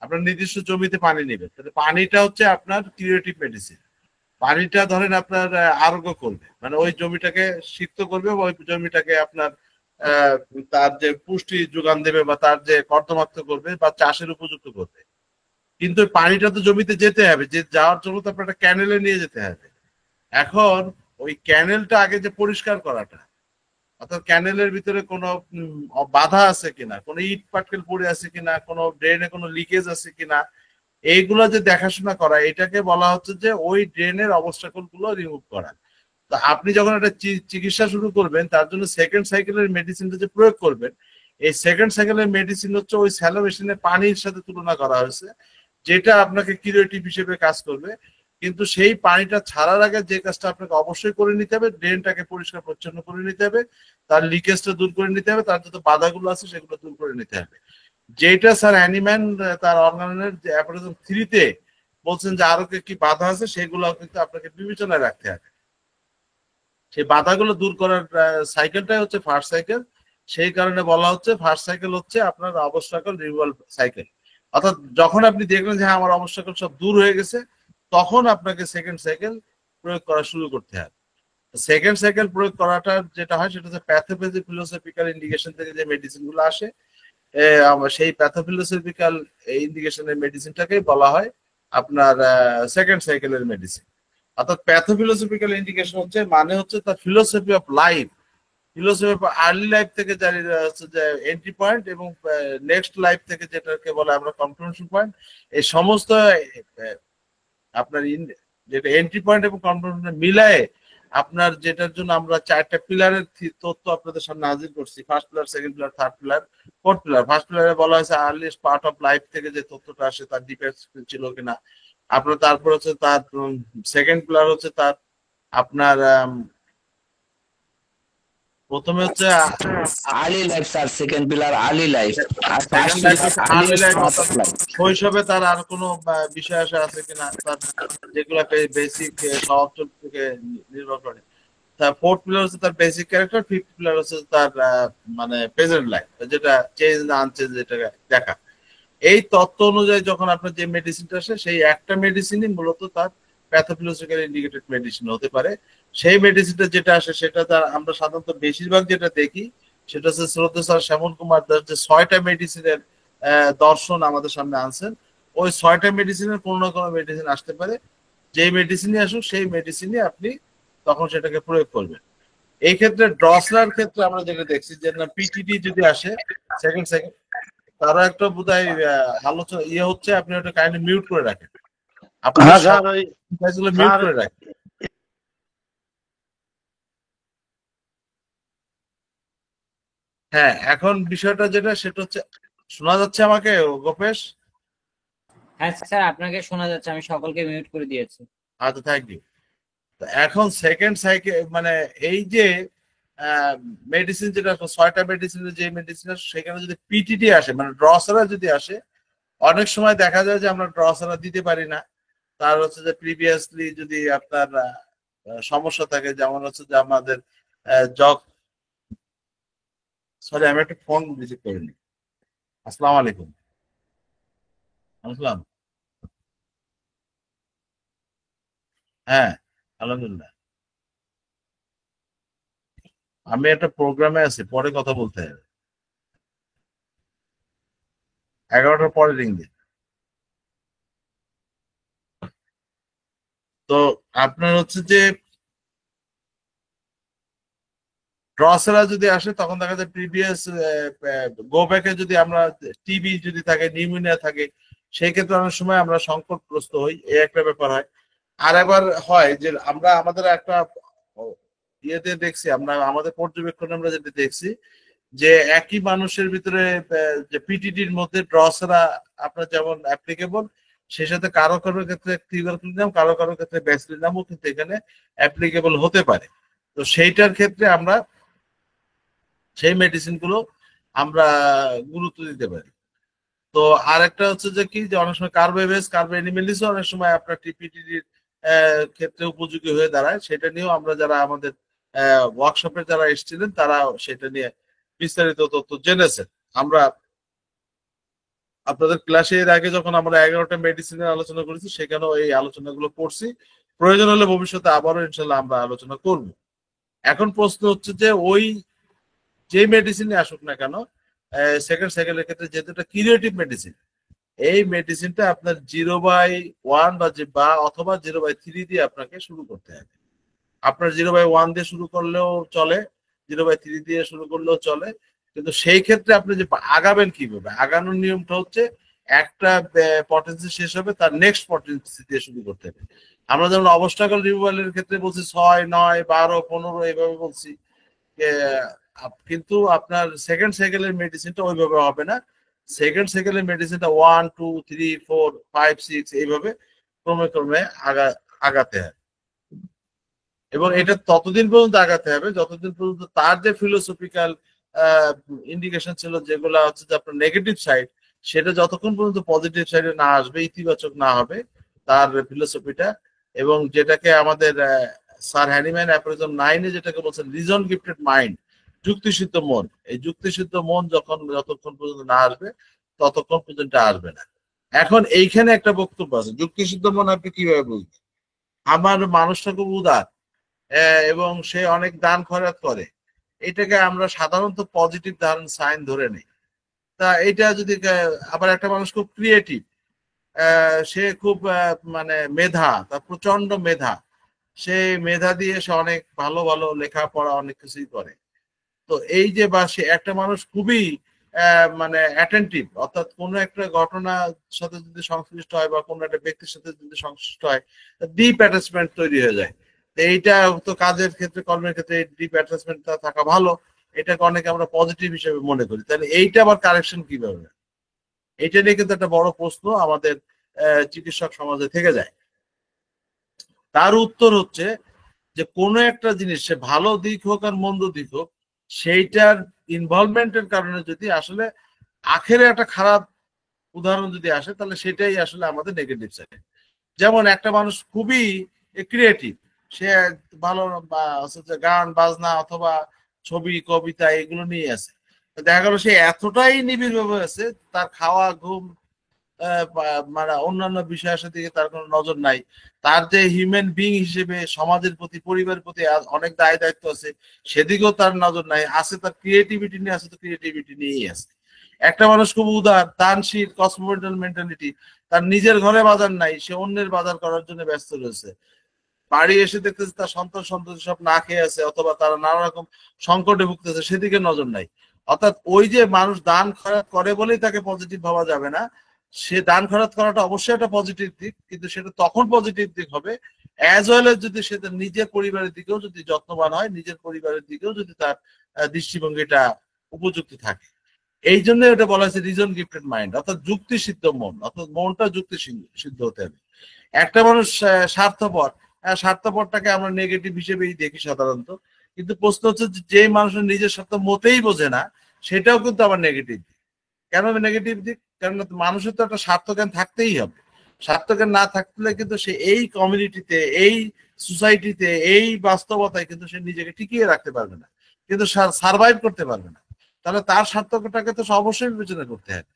আপনার নির্দিষ্ট জমিতে পানি নেবেন, তাহলে পানিটা হচ্ছে আপনার কিউরেটিভ মেডিসিন। পানিটা ধরেন আপনার আরোগ্য করবে, মানে ওই জমিটাকে সিক্ত করবে, ওই জমিটাকে আপনার আহ, তার যে পুষ্টি যোগান দেবে বা তার যে কর্দমাক্ত করবে বা চাষের উপযুক্ত করবে। কিন্তু ওই পানিটা তো জমিতে যেতে হবে, যে যাওয়ার জন্য তো আপনার একটা ক্যানেলে নিয়ে যেতে হবে। এখন ওই ক্যানেলটা আগে যে পরিষ্কার করাটা, অর্থাৎ ক্যানেলের ভিতরে কোনো বাধা আছে কিনা, কোনো ইট পাটকেল পড়ে আছে কিনা, কোনো ড্রেনে কোনো লিকেজ আছে কিনা, এইগুলো যে দেখাশোনা করা, এটাকে বলা হচ্ছে যে ওই ড্রেনের অবস্ট্রাকল গুলো রিমুভ করা। তো আপনি যখন একটা চিকিৎসা শুরু করবেন, তার জন্য সেকেন্ড সাইকেলের মেডিসিনটা যে প্রয়োগ করবেন, এই সেকেন্ড সাইকেলের মেডিসিন হচ্ছে ওই স্যালো মেশিনের পানির সাথে তুলনা করা হয়েছে, যেটা আপনাকে কিউরেটিভ হিসেবে কাজ করবে। কিন্তু সেই পানিটা ছাড়ার আগে যে কাজটা আপনাকে অবশ্যই করে নিতে হবে, ড্রেনটাকে পরিষ্কার পরিচ্ছন্ন করে নিতে হবে, তার লিকেজটা দূর করে নিতে হবে, তার যত বাধাগুলো আছে সেগুলো দূর করে নিতে হবে। যেটা স্যার অ্যানিম্যান তার অর্গানের যে অ্যাপারিজম 3-তে বলছেন যে আরো কি বাধা আছে, সেগুলো কিন্তু আপনাকে বিবেচনায় রাখতে হবে। সেই বাধাগুলো দূর করার সাইকেলটাই হচ্ছে ফার্স্ট সাইকেল। সেই কারণে বলা হচ্ছে ফার্স্ট সাইকেল হচ্ছে আপনার অবস্ট্রাকল রিমুভাল সাইকেল। অর্থাৎ যখন আপনি দেখলেন যে হ্যাঁ আমার অবস্ট্রাকল সব দূর হয়ে গেছে, তখন আপনাকে সেকেন্ড সাইকেল প্রয়োগ করা শুরু করতে হবে। সেকেন্ড সাইকেল প্রয়োগ করাটা যেটা হয়, সেটা হচ্ছে প্যাথোপ্যাথি ফিলোসফিক্যাল ইন্ডিকেশন থেকে যে মেডিসিন গুলো আসে, সেই প্যাথোফিলোসফিক্যাল ইন্ডিকেশনের মেডিসিনটাকেই বলা হয় আপনার সেকেন্ড সাইকেলের মেডিসিন। অর্থাৎ প্যাথোফিলোসফিক্যাল ইন্ডিকেশন হচ্ছে মানে হচ্ছে তার philosophy of life, philosophy of early life থেকে জারি হচ্ছে যে এন্ট্রি পয়েন্ট, এবং নেক্সট লাইফ থেকে যেটাকে বলে আমরা কনক্লুশন পয়েন্ট। এই সমস্ত আপনার যেটা এন্ট্রি পয়েন্ট এবং কনক্লুশন মিলায়ে আপনার যেটার জন্য আমরা 4টা পিলারের তথ্য আপনাদের সামনে হাজির করছি, first pillar, second pillar, third pillar, fourth pillar. First পিলারে বলা হয়েছে আর্লিয়েস্ট পার্ট অফ লাইফ থেকে যে তথ্যটা আসে তার ডিফেক্ট ছিল কিনা। আপনার তারপর হচ্ছে তার সেকেন্ড পিলার হচ্ছে তার আপনার প্রথমে হচ্ছে early life sir, second pillar early life, আর ফার্স্ট সেকেন্ড লাইফ পিলার হচ্ছে আর্লি আর্লিয়েস্ট লাইফ, পার্ট অর্থাৎ অফ লাইফ। শৈশবে তার আর কোনো বিষয় আসা আছে কিনা, তার যেগুলো বেসিক স্বভাব চরিত্র থেকে নির্ভর করে। তার ফোর্থ পিলার হচ্ছে তার বেসিক ক্যারেক্টার, ফিফথ পিলার হচ্ছে তার মানে প্রেজেন্ট লাইফ, যেটা চেঞ্জ না আনচেঞ্জ যেটাকে দেখা। এই তত্ত্ব অনুযায়ী যখন আপনার যে মেডিসিনটা আসে, সেই একটা মেডিসিনই মূলত তার প্যাথোফিলোসফিক্যাল ইন্ডিকেটেড মেডিসিন হতে পারে। সেই মেডিসিনটা যেটা আসে সেটা তার আমরা সাধারণত বেশিরভাগ যেটা দেখি, সেটা হচ্ছে শ্রদ্ধেয় স্যার শ্যামল কুমার দাস যে 6টা মেডিসিনের দর্শন আমাদের সামনে আনছেন। ওই 6টা মেডিসিনের কোনো না কোনো মেডিসিন আসতে পারে, যেই মেডিসিনই আসুক সেই মেডিসিনই আপনি তখন সেটাকে প্রয়োগ করবেন। এই ক্ষেত্রে ড্রসলার ক্ষেত্রে আমরা যেটা দেখছি যে না, পিটিডি যদি আসে সেকেন্ড সেকেন্ড, তারা একটা বোধহয় আলোচনা হচ্ছে, আপনি ওটা কাইন্ডলি মিউট করে রাখেন, আপনাদের হ্যাঁ স্যার, ওই সবগুলো মিউট স্যার করে রাখেন। হ্যাঁ, এখন বিষয়টা যেটা সেটা হচ্ছে, শোনা যাচ্ছে আমাকে গোপেশ? হ্যাঁ স্যার, আপনাকে শোনা যাচ্ছে, আমি সকলকে মিউট করে দিয়েছি। আচ্ছা, থ্যাংক ইউ। এখন সেকেন্ড সাইকেল মানে এই যে মেডিসিন যেটা 6টা মেডিসিনের যে মেডিসিন সেখানে যদি পিটিটি আসে মানে ড্রসারা যদি আসে, অনেক সময় দেখা যায় যে আমরা ড্রসারা দিতে পারি না। তার হচ্ছে যে প্রিভিয়াসলি যদি আপনার সমস্যা থাকে, যেমন হচ্ছে যে আমাদের জগ, সরি আমি একটা ফোন রিসিভ করিনি। আসসালামু আলাইকুম। আসসালাম। হ্যাঁ, আলহামদুলিল্লাহ। আমি একটা প্রোগ্রামে আছি, পরে কথা বলতে হবে। 11টার পরে রিং দিন। তো আপনার হচ্ছে যে ড্রসেরা যদি আসে তখন দেখা যায় প্রিভিয়াস গো ব্যাকে যদি আমরা টিবি যদি থাকে, নিউমোনিয়া থাকে, সেই ক্ষেত্রে অনেক সময় আমরা সংকটগ্রস্ত হই, এই একটা ব্যাপার হয়। আর এবার হয় যে আমরা আমাদের একটা ইয়েতে দেখছি, আমরা আমাদের পর্যবেক্ষণে আমরা যেটা দেখছি যে একই মানুষের ভিতরে যে পিটিটির মধ্যে ড্রসেরা আপনার যেমন অ্যাপ্লিকেবল, সেই সাথে কারো কারো ক্ষেত্রে টিউবারকুলিনাম, কারো কারো ক্ষেত্রে ব্যাসিলিনামও কিন্তু এখানে অ্যাপ্লিকেবল হতে পারে। তো সেইটার ক্ষেত্রে আমরা সেই মেডিসিন গুলো আমরা গুরুত্ব দিতে পারি। তো আরেকটা হচ্ছে যে কি, যে অনেক সময় কার্বেভেস কার্বেনিমেলিস অনেক সময় আপনার টিপিটির ক্ষেত্রে উপযোগী হয়ে দাঁড়ায়। সেটা নিয়েও আমরা যারা আমাদের ওয়ার্কশপে যারা এসেছিলেন তারা সেটা নিয়ে বিস্তারিত তথ্য জেনেছেন। আমরা আপনাদের ক্লাসে এর আগে যখন আমরা 11টা মেডিসিনের আলোচনা করেছি সেখানেও এই আলোচনাগুলো করছি। প্রয়োজন হলে ভবিষ্যতে আবারও ইনশাল্লাহ আমরা আলোচনা করব। এখন প্রশ্ন হচ্ছে যে ওই যে মেডিসিনে আসুক না কেন, সেকেন্ড সাইকেলের ক্ষেত্রে যেহেতু এটা কিউরেটিভ মেডিসিন, এই মেডিসিনটা আপনার 0/1 বা অথবা 0/3 দিয়ে আপনাকে শুরু করতে হবে। আপনার 0/1 দিয়ে শুরু করলেও চলে, 0/3 দিয়ে শুরু করলেও চলে, কিন্তু সেই ক্ষেত্রে আপনি যে আগাবেন কিভাবে, আগানোর নিয়মটা হচ্ছে একটা পটেন্সি শেষ হবে তার নেক্সট পটেন্সি দিয়ে শুরু করতে হবে। আমরা যেমন অবস্টাকল রিমুভালের ক্ষেত্রে বলছি 6, 9, 12, 15 এইভাবে বলছি, কিন্তু আপনার সেকেন্ড সাইকেলের মেডিসিনটা ওইভাবে হবে না। সেকেন্ড সাইকেলের মেডিসিনটা 1, 2, 3, 4, 5, 6 এইভাবে ক্রমে ক্রমে আগাতে হবে। এবং এটা ততদিন পর্যন্ত আগাতে হবে যতদিন পর্যন্ত তার যে ফিলোসফিক্যাল ইন্ডিকেশন ছিল, যেগুলা হচ্ছে যে আপনার নেগেটিভ সাইড, সেটা যতক্ষণ পর্যন্ত পজিটিভ সাইডে না আসবে, ইতিবাচক না হবে তার ফিলোসফিটা। এবং যেটাকে আমাদের স্যার হ্যানিম্যান অ্যাপ্রিজম 9-এ যেটাকে বলছেন রিজন গিফটেড মাইন্ড, যুক্তিসিদ্ধ মন, এই যুক্তিসিদ্ধ মন যতক্ষণ পর্যন্ত না আসবে ততক্ষণ পর্যন্ত আসবে না। এখন এইখানে একটা বক্তব্য আছে, যুক্তিসিদ্ধ মন আপনি কিভাবে বুঝবেন? আমার মানুষটা খুব উদার এবং সে অনেক দান খয়রাত করে, এটাকে আমরা সাধারণত পজিটিভ সাইন ধরে নিই। তা এটা যদি আবার একটা মানুষ খুব ক্রিয়েটিভ, সে খুব মানে মেধা, তার প্রচন্ড মেধা, সে মেধা দিয়ে সে অনেক ভালো ভালো লেখাপড়া অনেক কিছুই করে। তো এই যে বা সে একটা মানুষ খুবই মানে অ্যাটেন্টিভ, অর্থাৎ কোনো একটা ঘটনার সাথে যদি সংশ্লিষ্ট হয় বা কোনো একটা ব্যক্তির সাথে যদি সংশ্লিষ্ট হয়, ডিপ অ্যাটাচমেন্ট তৈরি হয়ে যায়। তো এইটা তো কাজের ক্ষেত্রে, কর্মের ক্ষেত্রে ডিপ অ্যাটাচমেন্টটা থাকা ভালো, এটাকে অনেকে আমরা পজিটিভ হিসেবে মনে করি। তাহলে এইটা আবার কারেকশন কিভাবে? এইটা নিয়ে কিন্তু একটা বড় প্রশ্ন আমাদের চিকিৎসক সমাজে থেকে যায়। তার উত্তর হচ্ছে যে কোনো একটা জিনিস, সে ভালো দিক হোক আর মন্দ দিক হোক, সেইটার ইনভলভমেন্টের কারণে যদি আসলে আখেরে একটা খারাপ উদাহরণ যদি আসে, তাহলে সেটাই আসলে আমাদের নেগেটিভ সাইড। যেমন একটা মানুষ খুবই ক্রিয়েটিভ, সে ভালো গান বাজনা অথবা ছবি কবিতা এগুলো নিয়ে আছে, দেখা গেল সে এতটাই নিবিড় ভাবে আছে, তার খাওয়া ঘুম মানে অন্যান্য বিষয়ের সাথে তার কোনো নজর নাই। তার যে হিউম্যান বিং হিসেবে সমাজের প্রতি, পরিবারের প্রতি অনেক দায় দায়িত্ব আছে, সেদিকেও তার নজর নাই। আছে তার ক্রিয়েটিভিটি নিয়ে, আছে তো ক্রিয়েটিভিটি নিয়েই আছে। একটা মানুষ খুব উদার, দানশীল, কসমোপলিটান মেন্টালিটি, তার নিজের ঘরে বাজার নাই, সে অন্যের বাজার করার জন্য ব্যস্ত রয়েছে। বাড়ি এসে দেখতেছে তার সন্তান সন্ততি সব না খেয়ে আছে অথবা তারা নানা রকম সংকটে ভুগতেছে, সেদিকে নজর নাই। অর্থাৎ ওই যে মানুষ দান খয়রাত করে বলেই তাকে পজিটিভ ভাবা যাবে না। সে দান খয়রাত করাটা অবশ্যই একটা পজিটিভ দিক, কিন্তু সেটা তখন পজিটিভ দিক হবে অ্যাজ ওয়েল এজ যদি সে তার নিজের পরিবারের দিকেও যদি যত্নবান হয়, নিজের পরিবারের দিকেও যদি তার দৃষ্টিভঙ্গিটা উপযুক্ত থাকে। এই জন্য ওটা বলা হয়েছে রিজন গিফটেড মাইন্ড, অর্থাৎ যুক্তি সিদ্ধ মন, অর্থাৎ মনটা যুক্তি সিদ্ধ হতে হবে। একটা মানুষ স্বার্থপর, স্বার্থপরটাকে আমরা নেগেটিভ হিসেবেই দেখি সাধারণত, কিন্তু প্রশ্ন হচ্ছে যে মানুষের নিজের স্বার্থ মতেই বোঝে না, সেটাও কিন্তু আবার নেগেটিভ দিক। কেন নেগেটিভ দিক? কারণ মানুষের তো একটা স্বার্থজ্ঞান থাকতেই হবে। স্বার্থজ্ঞান না থাকলে কিন্তু সে এই কমিউনিটিতে, এই সোসাইটিতে, এই বাস্তবতায় কিন্তু সে নিজেকে টিকিয়ে রাখতে পারবে না, কিন্তু সার্ভাইভ করতে পারবে না। তাহলে তার স্বার্থটাকে তো অবশ্যই বিবেচনা করতে হবে।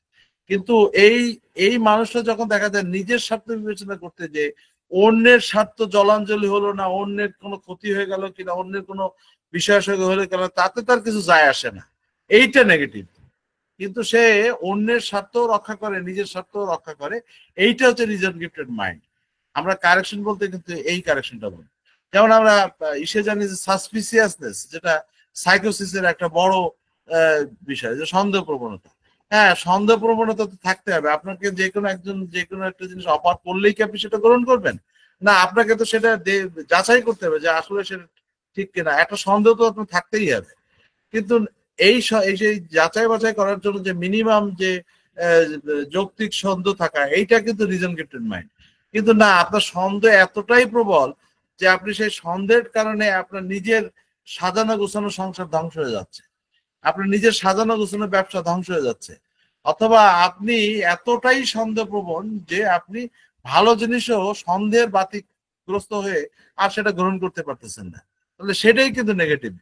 কিন্তু এই এই মানুষটা যখন দেখা যায় নিজের স্বার্থ বিবেচনা করতে, যে অন্যের স্বার্থ জলাঞ্জলি হলো না, অন্যের কোনো ক্ষতি হয়ে গেল কিনা, অন্যের কোনো বিষয় হলে গেল, তাতে তার কিছু যায় আসে না, এইটা নেগেটিভ। কিন্তু সে অন্যের স্বার্থ রক্ষা করে, নিজের স্বার্থ রক্ষা করে, এইটা হচ্ছে রিজন গিফটেড মাইন্ড। আমরা কারেকশন বলতে কিন্তু এই কারেকশনটা বলি। যেমন আমরা ইসে জানি যে সাসপিসিয়াসনেস, যেটা সাইকোসিসের একটা বড় বিষয়, যে সন্দেহ প্রবণতা। হ্যাঁ, সন্দেহ প্রবণতা তো থাকতে হবে। আপনাকে যে কোনো একজন যে কোনো একটা জিনিস অফার করলেই কি আপনি সেটা গ্রহণ করবেন? না, আপনাকে তো সেটা যাচাই করতে হবে যে আসলে সেটা ঠিক কিনা। একটা সন্দেহ তো আপনার থাকতেই হবে। কিন্তু এই যে যাচাই বাছাই করার জন্য যে মিনিমাম যে যৌক্তিক সন্দেহ থাকা, এইটা কিন্তু রিজন গিফটেড মাইন্ড। কিন্তু না, আপনার সন্দেহ এতটাই প্রবল যে আপনি সেই সন্দেহের কারণে আপনার নিজের সাজানো গোছানো সংসার ধ্বংস হয়ে যাচ্ছে, আপনার নিজের সাজানো গোছানো ব্যবসা ধ্বংস হয়ে যাচ্ছে। অথবা আপনি এতটাই সন্দেহপ্রবণ যে আপনি ভালো জিনিসও সন্দেহের বাতিগ্রস্ত হয়ে আর সেটা গ্রহণ করতে পারতেছেন না। তাহলে সেটাই কিন্তু নেগেটিভ।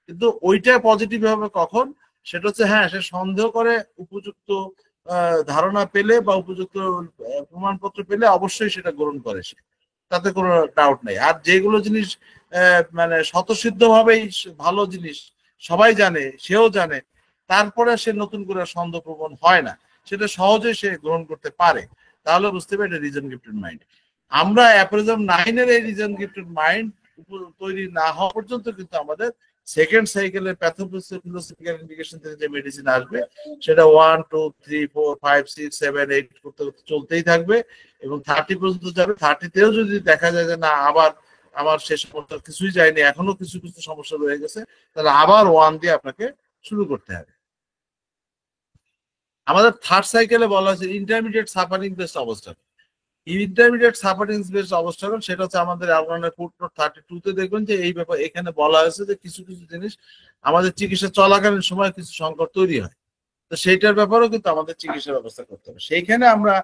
কিন্তু ওইটা পজিটিভ হবে কখন? সেটা হচ্ছে, হ্যাঁ, সে সন্দেহ করে, উপযুক্ত ধারণা পেলে বা উপযুক্ত প্রমাণপত্র পেলে অবশ্যই সেটা গ্রহণ করে সে, তাতে কোনো ডাউট নেই। আর যেগুলো জিনিস মানে স্বতঃসিদ্ধ ভাবেই ভালো জিনিস, সবাই জানে, সেও জানে, তারপরে সে নতুন করে সন্দেহ প্রবণ হয় না, সেটা সহজেই সে গ্রহণ করতে পারে। তাহলে বুঝতে পারে এটা রিজন গিফটেড মাইন্ড। আমরা অ্যাপ্রিজম 9 এর এই রিজন গিফটেড মাইন্ড তৈরি না হওয়া পর্যন্ত কিন্তু আমাদের সেকেন্ড সাইকেলের প্যাথোফিজিওলজিক্যাল ইন্ডিকেশন থেকে যে মেডিসিন আসবে, সেটা 1 2 3 4 5 6 7 8 করতে করতে চলতেই থাকবে এবং 30 পর্যন্ত যাবে। 30তেও যদি দেখা যায় যে না, আবার আমার শেষ পর্যন্ত কিছুই যায়নি, এখনো কিছু কিছু সমস্যা রয়ে গেছে, তাহলে আবার 1 দিয়ে আপনাকে শুরু করতে হবে। আমাদের থার্ড সাইকেলে বলা হয়েছে ইন্টারমিডিয়েট সাফারিং বেসড অবস্থা। ইন্টারমিডিয়েট সাফারিং বেসড অবস্ট্রাগল, সেটা হচ্ছে আমাদের আওরগানের ফুটনোট 32-তে দেখবেন যে এই ব্যাপার এখানে বলা হয়েছে যে কিছু কিছু জিনিস আমাদের চিকিৎসা চলাকালীন সময় কিছু সংকট তৈরি হয়, তো সেইটার ব্যাপারেও কিন্তু আমাদের চিকিৎসা ব্যবস্থা করতে হবে। সেইখানে আমরা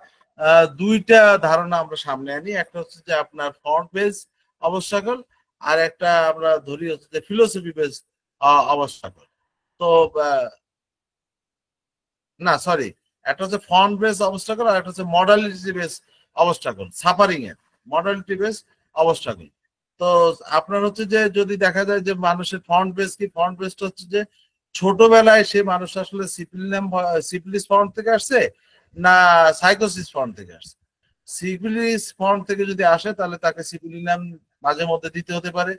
দুইটা ধারণা আমরা সামনে আনি। একটা হচ্ছে যে আপনার ফ্রন্ট বেস অবস্ট্রাগল, আর একটা আমরা ধরি হচ্ছে যে ফিলোসফি বেস অবস্ট্রাগল। তো না, সরি, একটা হচ্ছে ফ্রন্ট বেস অবস্ট্রাগল আর একটা হচ্ছে মডালিটি বেস অবস্ট্রাগল, সাফারিং এর মডালিটি বেস অবস্ট্রাগল। তো আপনার হচ্ছে যে যদি দেখা যায় যে মানুষের ফ্রন্ট বেস কি, ফ্রন্ট বেসটা হচ্ছে যে ছোটবেলায় সে মানুষ আসলে সিফিলিস ফ্রন্ট থেকে আসছে না সাইকোসিস ফ্রন্ট থেকে আসছে। সিফিলিস ফ্রন্ট থেকে যদি আসে তাহলে তাকে সিফিলিনাম মাঝে মধ্যে দিতে হতে পারে,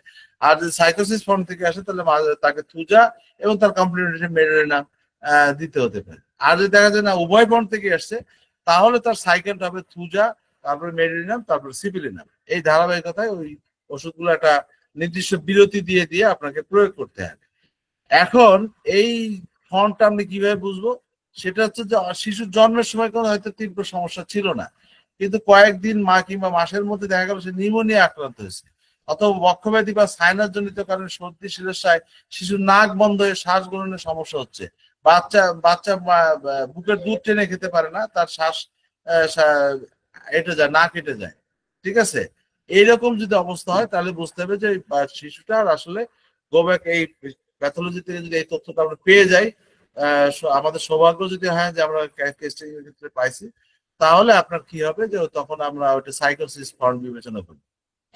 আর যদি সাইকোসিস ফ্রন্ট থেকে আসে তাহলে তাকে থুজা এবং তার কমপ্লিমেন্টারি মেডোরিনাম দিতে হতে পারে। আর যদি দেখা যায় না উভয় ফ্রন্ট থেকে আসছে, তাহলে তার সাইকেলটা হবে থুজা, তারপরে মেডোরিনাম, তারপরে সিপিলিনাম। এই ধারাবাহিকতায় ওই ওষুধগুলো একটা নির্দিষ্ট বিরতি দিয়ে দিয়ে আপনাকে প্রয়োগ করতে হবে। এখন এই ফন্টটা আমি কিভাবে বুঝবো? সেটা হচ্ছে যে শিশুর জন্মের সময় কোনো হয়তো তীব্র সমস্যা ছিল না, কিন্তু কয়েকদিন মা কিংবা মাসের মধ্যে দেখা গেল সে নিউমোনিয়া আক্রান্ত হয়েছে, অথবা বক্ষব্যাধি বা সাইনাস জনিত কারণে সর্দি শিরস্থায় শিশুর নাক বন্ধ হয়ে শ্বাস গ্রহণের সমস্যা হচ্ছে, বাচ্চা বাচ্চা বুকের দুধ টেনে খেতে পারে না, তার শ্বাস এটে যায়, না কেটে যায়। ঠিক আছে, এইরকম যদি অবস্থা হয় তাহলে বুঝতে হবে যে শিশুটার আসলে গোব্যাক এই প্যাথোলজি থেকে যদি এই তথ্যটা আমরা পেয়ে যাই, আমাদের সৌভাগ্য যদি হয় যে আমরা কেসটিং এর ক্ষেত্রে পাইছি, তাহলে আপনার কি হবে যে তখন আমরা ওইটা সাইকোসিস ফর্ম বিবেচনা করি।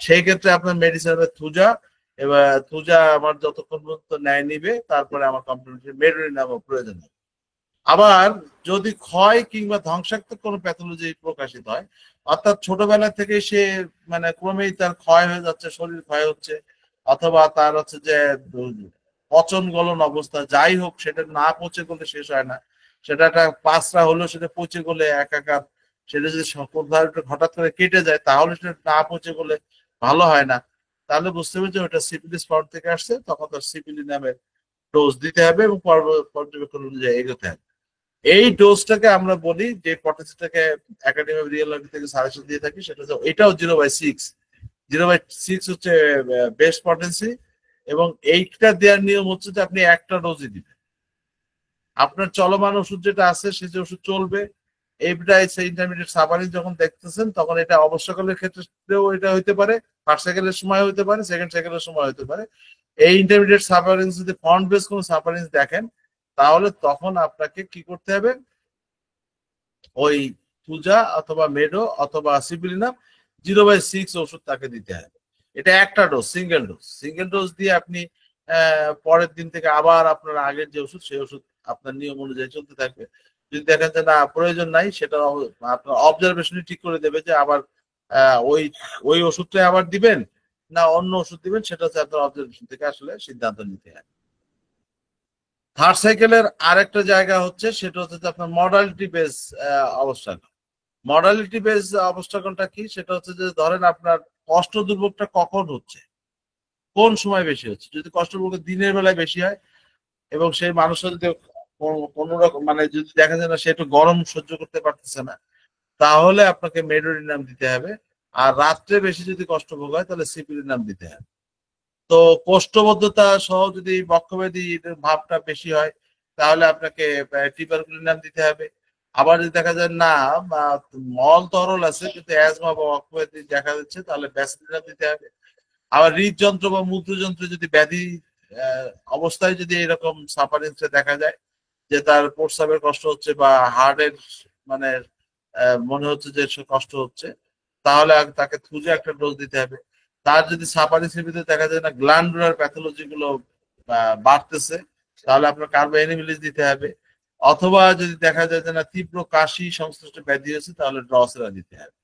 সেই ক্ষেত্রে আপনার মেডিসিন হবে থুজা, এবার থুজা আমার যতক্ষণ পর্যন্ত ন্যায় নিবে, তারপরে আমার কমপ্লিমেন্টারি মেডোরিনাম প্রয়োজন হবে। আবার যদি ক্ষয় কিংবা ধ্বংসাত্মক কোনো প্যাথোলজি প্রকাশিত হয়, অর্থাৎ ছোটবেলা থেকে সে মানে ক্রমেই তার ক্ষয় হয়ে যাচ্ছে, শরীর ক্ষয় হচ্ছে, অথবা তার হচ্ছে যে পচন গলন অবস্থা যাই হোক, সেটা না পচে গলে শেষ হয় না, সেটা একটা পাঁচরা হলেও সেটা পচে গলে একাকার, সেটা যদি হঠাৎ করে কেটে যায় তাহলে সেটা না পচে গলে ভালো হয় না, তাহলে বুঝতে হবে যে ওটা সিপিলিস ফর্ম থেকে আসছে, তখন তার সিপিলি নামের ডোজ দিতে হবে এবং পর্যবেক্ষণ অনুযায়ী এগোতে হবে। এই ডোজটাকে আমরা বলি যে পটেন্সিটাকে একাডেমি অফ রিয়েল লাইফ থেকে সাজেশন দিয়ে থাকি, সেটা হচ্ছে এটাও 0/6। 0/6 হচ্ছে বেস্ট পটেন্সি, এবং এইটা দেওয়ার নিয়ম হচ্ছে যে আপনি একটা ডোজই দিবেন। আপনার চলমান ওষুধ যেটা আছে সে যে ওষুধ চলবে, ইন্টারমিডিয়েট সাফারিং যখন দেখতেছেন তখন এটা অবশ্যকালের ক্ষেত্রেও এটা হইতে পারে, ফার্স্ট সাইকেলের সময় হতে পারে, সেকেন্ড সাইকেলের সময় হতে পারে। এই ইন্টারমিডিয়েট সাফারিং যদি ফন্ট বেস কোনো সাফারিং দেখেন, তাহলে তখন আপনাকে কি করতে হবে, ওই পূজা অথবা মেডো অথবা সিপিলিনাম 0/6 ওষুধ তাকে দিতে হবে। এটা একটা ডোজ, সিঙ্গেল ডোজ দিয়ে আপনি পরের দিন থেকে আবার আপনার আগের যে ওষুধ সেই ওষুধ আপনার নিয়ম অনুযায়ী চলতে থাকবে। যদি দেখেন যে না প্রয়োজন নাই, সেটা আপনার অবজারভেশনই ঠিক করে দেবে যে আবার ওই ওই ওষুধটা আবার দিবেন না অন্য ওষুধ দিবেন, সেটা হচ্ছে আপনার অবজারভেশন থেকে আসলে সিদ্ধান্ত নিতে হয়। থার্ড সাইকেলের আরেকটা জায়গা হচ্ছে সেটা হচ্ছে যে আপনার মডালিটি বেস অবস্থান। মডালিটি বেস অবস্থানটা কি, সেটা হচ্ছে যে ধরেন আপনার কষ্ট দুর্ভোগটা কখন হচ্ছে, কোন সময় বেশি হচ্ছে। যদি কষ্ট দুর্ভোগ দিনের বেলায় বেশি হয় এবং সেই মানুষটা যদি কোনো রকম মানে যদি দেখা যায় না সে একটু গরম সহ্য করতে পারতেছে না, তাহলে আপনাকে মেডোরিনাম দিতে হবে। আর রাত্রে বেশি যদি কষ্ট ভোগ হয় তাহলে সিপিলিনাম দিতে হবে। তো কোষ্ঠবদ্ধতা সহ যদি বক্ষব্যাধি ভাবটা বেশি হয় তাহলে আপনাকে টিপারকুলিনাম দিতে হবে। আবার যদি দেখা যায় না মল তরল আছে কিন্তু অ্যাজমা বা বক্ষব্যাধি দেখা যাচ্ছে, তাহলে ব্যাসিলিনাম দিতে হবে। আবার হৃদযন্ত্র বা মূত্রযন্ত্রে যদি ব্যাধি অবস্থায় যদি এরকম সাফারিংসে দেখা যায় যে তার প্রস্রাবের কষ্ট হচ্ছে বা হার্টের মানে মনে হচ্ছে যে কষ্ট হচ্ছে, তাহলে তাকে থুজে একটা ডোজ দিতে হবে। তার যদি সাফারিংসের ভিতরে দেখা যায় না গ্ল্যান্ডুলার প্যাথোলজি গুলো বাড়তেছে, তাহলে আপনার কার্বোএনিমিলিস দিতে হবে। অথবা যদি দেখা যায় যে না তীব্র কাশি সংশ্লিষ্ট ব্যাধি হয়েছে, তাহলে ড্রসেরা দিতে হবে।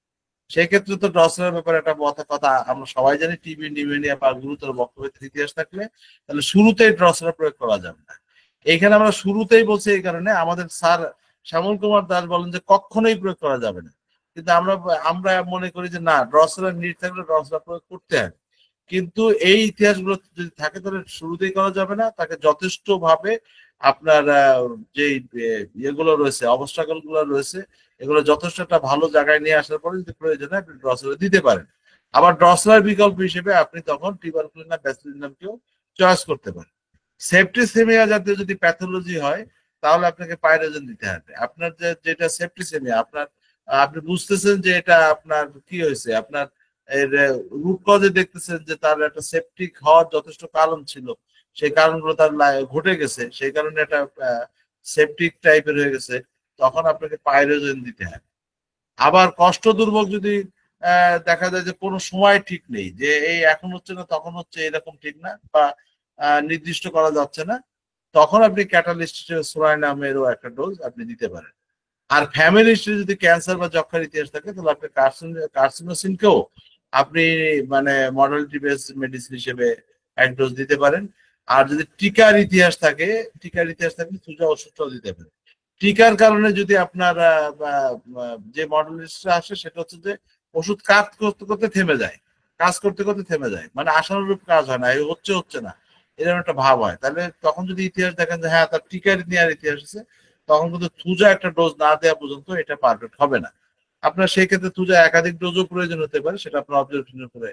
সেক্ষেত্রে তো ড্রসেরার ব্যাপারে একটা কথা আমরা সবাই জানি, টিবি নিউমোনিয়া বা গুরুতর বক্ষব্যাধির ইতিহাস থাকলে তাহলে শুরুতেই ড্রসেরা প্রয়োগ করা যাবে না। এইখানে আমরা শুরুতেই বলছি এই কারণে, আমাদের স্যার শ্যামল কুমার দাস বলেন যে কখনোই প্রয়োগ করা যাবে না, কিন্তু আমরা আমরা মনে করি যে না ড্রসেরা নিড থাকলে ড্রসেরা প্রয়োগ করতে হবে। কিন্তু এই ইতিহাসগুলো যদি থাকে তাহলে শুরুতেই করা যাবে না, তাকে যথেষ্ট ভাবে আপনার যে ইয়েগুলো রয়েছে অবস্ট্রাকল গুলো রয়েছে এগুলো যথেষ্ট একটা ভালো জায়গায় নিয়ে আসার পরে যদি প্রয়োজন হয় আপনি ড্রসেরা দিতে পারেন। আবার ড্রসেরার বিকল্প হিসেবে আপনি তখন টিবারকুলিনাম ব্যাসিলিনামকেও চয়েস করতে পারেন। সেপ্টিসেমিয়া জাতীয় যদি প্যাথোলজি হয় তাহলে আপনাকে পাইরোজেন দিতে হবে। আপনার যেটা সেপ্টিসেমিয়া আপনার আপনি বুঝতেছেন যে এটা আপনার কি হয়েছে, আপনার এর রুট কজে দেখতেছেন যে তার একটা সেপটিক হওয়ার যথেষ্ট কারণ ছিল, সেই কারণগুলো তার ঘটে গেছে, সেই কারণে একটা সেপটিক টাইপের হয়ে গেছে, তখন আপনাকে পাইরোজেন দিতে হয়। আবার কষ্ট দুর্ভোগ যদি দেখা যায় যে কোনো সময় ঠিক নেই, যে এই এখন হচ্ছে না তখন হচ্ছে এরকম ঠিক না বা নির্দিষ্ট করা যাচ্ছে না, তখন আপনি ক্যাটালিস্ট সোলার নামেরও একটা ডোজ আপনি দিতে পারেন। আর ফ্যামিলি হিস্ট্রি যদি ক্যান্সার বা যক্ষার ইতিহাস থাকে তাহলে আপনি কার্সিনোসিনকেও আপনি মানে মডালিটি বেস মেডিসিন হিসেবে এক ডোজ দিতে পারেন। আর যদি টিকার ইতিহাস থাকে সুজা ওষুধটাও দিতে পারেন। টিকার কারণে যদি আপনার যে মডেলিস্টটা আসে সেটা হচ্ছে যে ওষুধ কাজ করতে করতে থেমে যায়, মানে আশানুরূপ কাজ হয় না, হচ্ছে না, এরকম একটা ভাব হয়। তাহলে তখন যদি ইতিহাস দেখেন যে হ্যাঁ তার টিকার নেওয়ার ইতিহাস আছে, তখন কিন্তু থুজা একটা ডোজ না দেওয়া পর্যন্ত এটা পারফেক্ট হবে না। আপনার সেই ক্ষেত্রে থুজা একাধিক ডোজও প্রয়োজন হতে পারে, সেটা আপনার অবজারভেশনের উপরে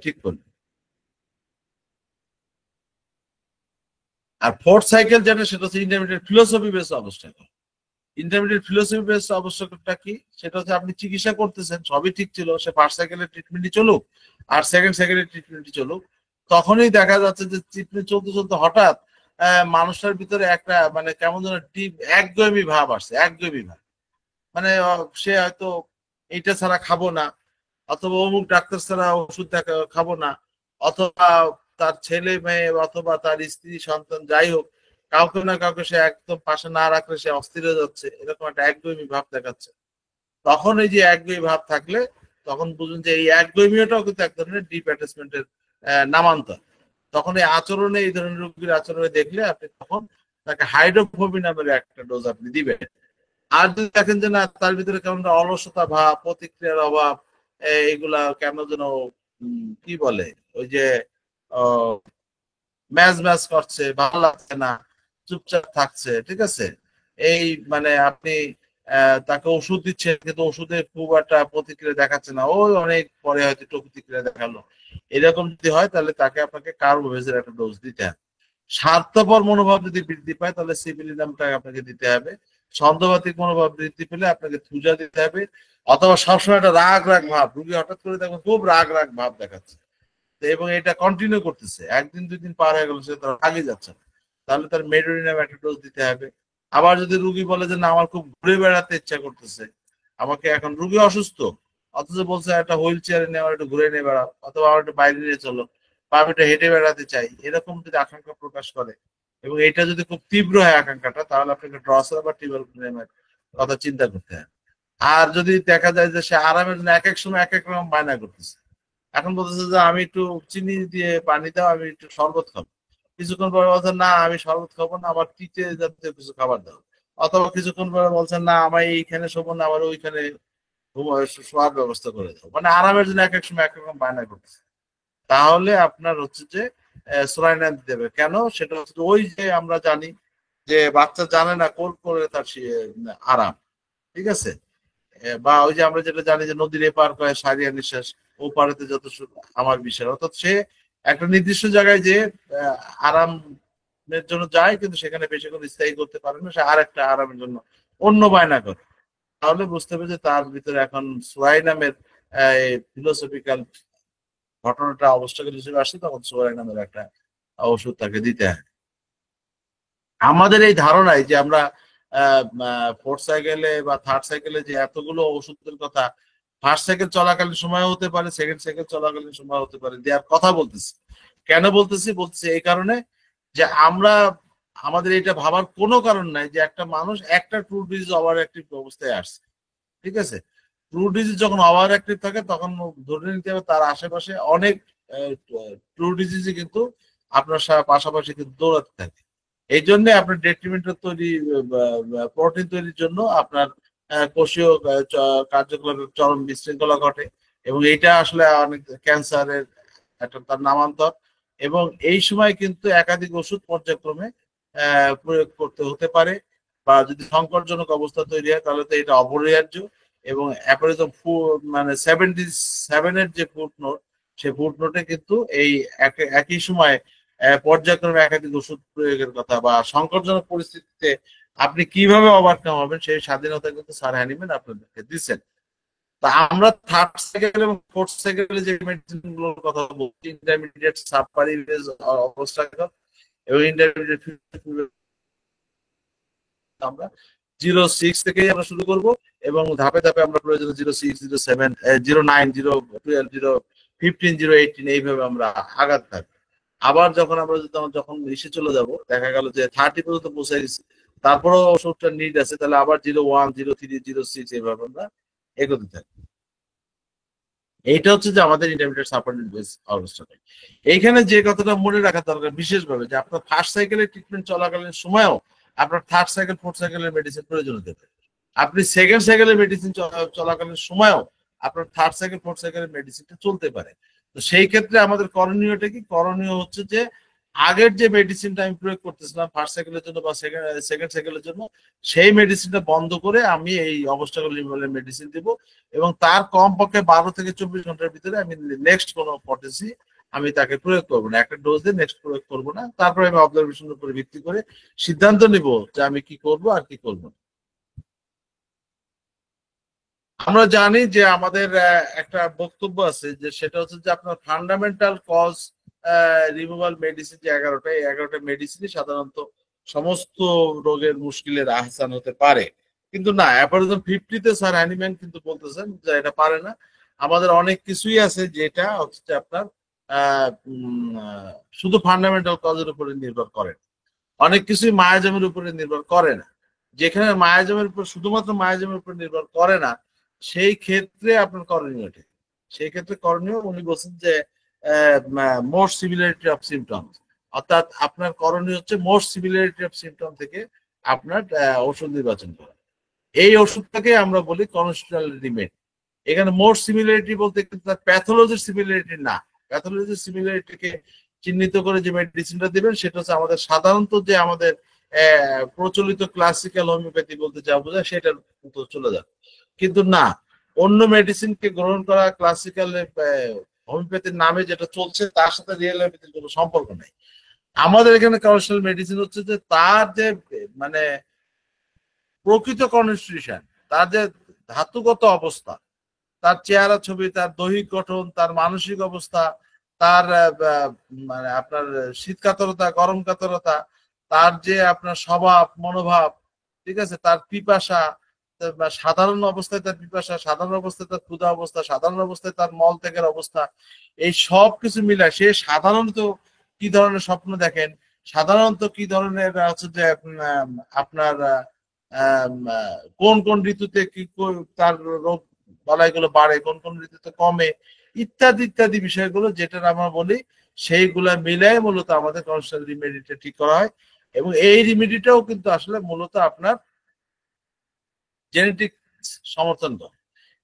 ঠিক করবেন। আর ফোর্থ সাইকেল যেটা সেটা হচ্ছে intermediate philosophy base obstacle. Intermediate philosophy base অবস্ট্রাকলটা কি, সেটা হচ্ছে আপনি চিকিৎসা করতেছেন, সবই ঠিক ছিল, সে ফার্স্ট সাইকেলের ট্রিটমেন্টই চলুক আর সেকেন্ড সাইকেলের ট্রিটমেন্টই চলুক, তখনই দেখা যাচ্ছে যে ট্রিটমেন্ট চলতে চলতে হঠাৎ মানুষটার ভিতরে একটা মানে কেমন যেন ডিপ একগুঁয়েমি ভাব আসছে, একগুঁয়েমি ভাব মানে সে হয়তো এইটা ছাড়া খাবো না, অথবা অমুক ডাক্তার ছাড়া ওষুধ খাবো না, অথবা তার ছেলে মেয়ে অথবা তার স্ত্রী সন্তান যাই হোক কাউকে না কাউকে সে একদম পাশে না রাখলে সে অস্থির হয়ে যাচ্ছে, এরকম একটা একগুঁয়েমি ভাব দেখাচ্ছে। তখন এই যে একগুঁয়েমি ভাব থাকলে তখন বুঝুন যে এই একগুঁয়েমিটাও কিন্তু এক ধরনের ডিপ অ্যাটাচমেন্টের নামান্তর। তখন এই আচরণে এই ধরনের রোগীর আচরণে দেখলে আপনি তখন তাকে হাইড্রোফোবি নামের একটা ডোজ আপনি দিবেন। আর যদি দেখেন যে না তার ভিতরে কেমন অলসতা ভাব, প্রতিক্রিয়ার অভাব, এগুলা কেন যেন কি বলে ওই যে ম্যাজ ম্যাজ করছে, ভালো লাগছে না, চুপচাপ থাকছে, ঠিক আছে, এই মানে আপনি তাকে ওষুধ দিচ্ছেন কিন্তু ওষুধে খুব একটা প্রতিক্রিয়া দেখাচ্ছে না, ওই অনেক পরে হয়তো একটু প্রতিক্রিয়া দেখালো, এরকম যদি হয় তাহলে তাকে আপনাকে কার্বোভেজের একটা ডোজ দিতে হবে। স্বার্থপর মনোভাব যদি বৃদ্ধি পায় তাহলে সিভিলিনামটা আপনাকে দিতে হবে। সন্দেহবাতিক মনোভাব বৃদ্ধি পেলে আপনাকে থুজা দিতে হবে, অথবা সবসময় একটা রাগ রাগ ভাব, রুগী হঠাৎ করে দেখবেন খুব রাগ রাগ ভাব দেখাচ্ছে, এবং এটা কন্টিনিউ করতেছে, একদিন দুই দিন পার হয়ে গেল সে তার আগে যাচ্ছে না, তাহলে তার মেডোরিনাম একটা ডোজ দিতে হবে। আবার যদি রুগী বলে যে না আমার খুব ঘুরে বেড়াতে ইচ্ছা করতেছে, আমাকে এখন রুগী অসুস্থ অথচ বলছে একটা হুইল চেয়ারে নিয়ে আমার একটু ঘুরে নিয়ে বেড়াও, অথবা আমার একটু বাইরে নিয়ে চলো, বা আমি একটু হেঁটে বেড়াতে চাই, এরকম যদি আকাঙ্ক্ষা প্রকাশ করে এবং এটা যদি খুব তীব্র হয় আকাঙ্ক্ষাটা, তাহলে আপনাকে ড্রসার বা টিউবারকুলিনের কথা চিন্তা করতে হবে। আর যদি দেখা যায় যে সে আরামের জন্য এক এক সময় এক এক রকম বায়না করতেছে, এখন বলতেছে যে আমি একটু চিনি দিয়ে পানি দাও, আমি একটু শরবত খাবো, কিছুক্ষণ পরে বলছেন না আমি শরবত খাবো না, আমার তিতে জাতীয় কিছু খাবার দাও, অথবা কিছুক্ষণ পরে বলছেন না আমার এইখানে শোবো না, আমার ওইখানে শোয়ার ব্যবস্থা করে দাও, মানে আরামের জন্য এক এক সময় এক রকম বায়না করতেছে, তাহলে আপনার হচ্ছে যে স্যালাইন দিতে হবে। কেন? সেটা হচ্ছে ওই যে আমরা জানি যে বাচ্চা জানে না কোল করে তার আরাম, ঠিক আছে, বা ওই যে আমরা যেটা জানি যে নদীর এপার কয় সারিয়া নিঃশ্বাস, ও পারেতে যত আমার বিশ্বাস, অর্থাৎ সে একটা নির্দিষ্ট জায়গায় যে আরামের জন্য যায় কিন্তু সেখানে বেশিক্ষণ স্থায়ী করতে পারে না, সে আর একটা আরামের জন্য অন্য বায়না করে, তাহলে বুঝতে হবে যে তার ভিতরে এখন সোয়াই নামের ফিলোসফিক্যাল ঘটনাটা অবস্থাকে হিসেবে আসছে, তখন সোয়াই নামের একটা ওষুধ তাকে দিতে হয়। আমাদের এই ধারণায় যে আমরা ফোর্থ সাইকেলে বা থার্ড সাইকেলে যে এতগুলো ওষুধের কথা ফার্স্ট সাইকেল চলাকালীন সময় হতে পারে, সেকেন্ড সাইকেল চলাকালীন সময় হতে পারে দেওয়ার কথা বলতেছি, কেন বলতেছি এই কারণে যে আমরা আমাদের এটা ভাবার কোনো কারণ নাই যে একটা মানুষ একটা ট্রু ডিজিজ ওভার অ্যাক্টিভ অবস্থায় আসছে, ঠিক আছে, ট্রু ডিজিজ যখন ওভার অ্যাক্টিভ থাকে তখন ধরে নিতে হবে তার আশেপাশে অনেক ট্রু ডিজিজই কিন্তু আপনার পাশাপাশি কিন্তু দৌড়াতে থাকে। এই জন্য আপনার ডেট্রিমেন্টাল তৈরি প্রোটিন তৈরির জন্য আপনার কোষীয় কার্যকলাপের চরম বিশৃঙ্খলা ঘটে, এবং এইটা আসলে অনেক ক্যান্সারের একটা তার নামান্তর, এবং এই সময় কিন্তু একাধিক ওষুধ পর্যায়ক্রমে প্রয়োগ করতে হতে পারে, বা যদি সংকটজনক অবস্থা তৈরি হয় তাহলে তো এটা অপরিহার্য। এবং অ্যাপারিজম মানে 77-এর যে ফুটনোট, সেই ফুটনোটে কিন্তু এই একই সময় পর্যায়ক্রমে একাধিক ওষুধ প্রয়োগের কথা বা সংকটজনক পরিস্থিতিতে আপনি কিভাবে ওভারকাম হবেন সেই স্বাধীনতা কিন্তু স্যার হ্যানিম্যান আপনাদেরকে দিচ্ছেন। তা আমরা থার্ড সাইকেল এবং ফোর্থ সাইকেলে যে মেডিসিন গুলোর কথা বলছি, ইন্টারমিডিয়েট সাবপারিভেজ অবস্ট্রাকল এবং ইন্টারমিডিয়েট আমরা 06 থেকেই আমরা শুরু করব, এবং ধাপে ধাপে আমরা প্রয়োজনে 06, 07, 09, 012, 015, 018 এইভাবে আমরা আগাতে থাকবো। আবার যখন আমরা যখন ইসে চলে যাব, দেখা গেল যে 30 পর্যন্ত পৌঁছে গেছি, তারপরেও ওষুধটা নিড আছে, তাহলে আবার 01, 03, 06 এইভাবে আমরা এগোতে থাকবো। এইটা হচ্ছে যে আমাদের ইন্টারমিডিয়েট সাপোর্টেড বেস অবস্থা। এইখানে যে কথাটা মনে রাখা দরকার বিশেষভাবে, যে আপনার ফার্স্ট সাইকেলের ট্রিটমেন্ট চলাকালীন সময়েও আপনার থার্ড সাইকেল ফোর্থ সাইকেলের মেডিসিন প্রয়োজন হতে পারে, আপনি সেকেন্ড সাইকেলের মেডিসিন চলাকালীন সময়েও আপনার থার্ড সাইকেল ফোর্থ সাইকেলের মেডিসিনটা চলতে পারে। তো সেই ক্ষেত্রে আমাদের করণীয়টা কি? করণীয় হচ্ছে যে আগের যে মেডিসিনটা আমি প্রয়োগ করতেছিলাম ফার্স্ট সাইকেলের জন্য বা সেকেন্ড সাইকেলের জন্য, সেই মেডিসিনটা বন্ধ করে আমি এই অবস্ট্রাকল রিমুভালের মেডিসিন দিব, এবং তার কমপক্ষে 12 থেকে 24 ঘন্টার ভিতরে আমি নেক্সট কোনো পটেসি আমি তাকে প্রয়োগ করবো না, একটা ডোজ দিয়ে নেক্সট প্রয়োগ করবো না, তারপরে আমি অবজারভেশনের উপরে ভিত্তি করে সিদ্ধান্ত নিব যে আমি কি করব আর কি করবো না। আমরা জানি যে আমাদের একটা বক্তব্য আছে যে সেটা হচ্ছে যে আপনার ফান্ডামেন্টাল কজ রিমুভাল মেডিসিন যে 11টা, এই 11টা মেডিসিনই সাধারণত সমস্ত রোগের মুশকিলের আহসান হতে পারে, কিন্তু না, অ্যাপারিজম 50-তে স্যার হ্যানিম্যান কিন্তু বলতেছেন যে এটা পারে না। আমাদের অনেক কিছুই আছে যেটা হচ্ছে আপনার শুধু ফান্ডামেন্টাল কজের উপরে নির্ভর করে, অনেক কিছুই মায়াজামের উপরে নির্ভর করে না। যেখানে মায়াজামের উপর শুধুমাত্র মায়াজামের উপর নির্ভর করে না, সেই ক্ষেত্রে আপনার করণীয় ঠিক, সেই ক্ষেত্রে করণীয় উনি বলছেন যে মোর সিমিলারিটি অফ সিমটমস, অর্থাৎ আপনার করণীয় হচ্ছে মোর সিমিলারিটি অফ সিমটম থেকে আপনার ওষুধ নির্বাচন করা। এই ওষুধটাকে আমরা বলি কনস্টিটিউশনাল রিমেডি। এখানে মোর সিমিলারিটি বলতে কিন্তু তার প্যাথোলজির সিমিলারিটি না, প্যাথোলজির সিমিলারিটিকে চিহ্নিত করে যে মেডিসিনটা দিবেন সেটা হচ্ছে আমাদের সাধারণত যে আমাদের প্রচলিত ক্লাসিক্যাল হোমিওপ্যাথি বলতে যা বোঝায় সেটার মতো চলে যাবে। কিন্তু না, অন্য মেডিসিনকে গ্রহণ করা ক্লাসিক্যাল হোমিওপ্যাথির নামে যেটা চলছে তার সাথে রিয়েল হোমিওপ্যাথির কোনো সম্পর্ক নেই। আমাদের এখানে কমার্শিয়াল মেডিসিন হচ্ছে যে তার যে মানে প্রকৃত কনস্টিটিউশন, তার যে ধাতুগত অবস্থা, তার চেহারা ছবি, তার দৈহিক গঠন, তার মানসিক অবস্থা, তার মানে আপনার শীত কাতরতা, গরম কাতরতা, তার যে আপনার স্বভাব মনোভাব, ঠিক আছে, তার পিপাসা, সাধারণ অবস্থায় তার পিপাসা, সাধারণ অবস্থায় তার ক্ষুধা অবস্থা, সাধারণ অবস্থায় তার মল ত্যাগের অবস্থা, এই সব কিছু মিলে সে সাধারণত কি ধরনের স্বপ্ন দেখেন, সাধারণত কি ধরনের হচ্ছে যে আপনার কোন কোন ঋতুতে কি তার রোগ বালাইগুলো বাড়ে, কোন কোন ঋতুতে কমে, ইত্যাদি ইত্যাদি বিষয়গুলো যেটা আমরা বলি সেইগুলা মিলাই মূলত আমাদের কনস্টান্ট রিমেডিটা ঠিক করা হয়। এবং এই রিমেডিটাও কিন্তু আসলে মূলত আপনার জেনেটিক সমর্থন করে।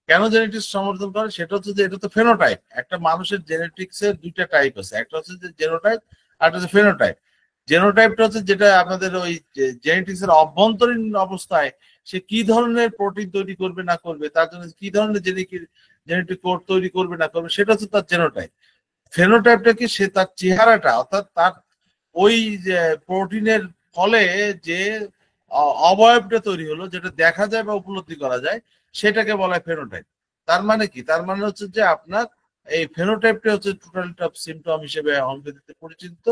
কেন জেনেটিক্স সমর্থন করে? সেটা হচ্ছে যে এটা তো ফেনোটাইপ। একটা মানুষের জেনেটিক্স এর দুইটা টাইপ আছে, একটা হচ্ছে যে জেনোটাইপ আর একটা হচ্ছে ফেনোটাইপ। জেনোটাইপটা হচ্ছে যেটা আপনাদের ওই জেনেটিক্স এর অভ্যন্তরীণ অবস্থায় সে কি ধরনের প্রোটিন তৈরি করবে না করবে, তার জন্য কি ধরনের জেনেটিক কোড তৈরি করবে না করবে, সেটা হচ্ছে তার জেনোটাইপ। ফেনোটাইপটা কি? সে তার চেহারাটা, অর্থাৎ তার ওই যে প্রোটিনের ফলে যে অবয়বটা তৈরি হলো, যেটা দেখা যায় বা উপলব্ধি করা যায়, সেটাকে বলা হয় ফেনোটাইপ। তার মানে কি? তার মানে হচ্ছে যে আপনার এই ফেনোটাইপটা হচ্ছে টোটালিটি অফ সিমটম হিসেবে হোমিওপ্যাথিতে পরিচিত।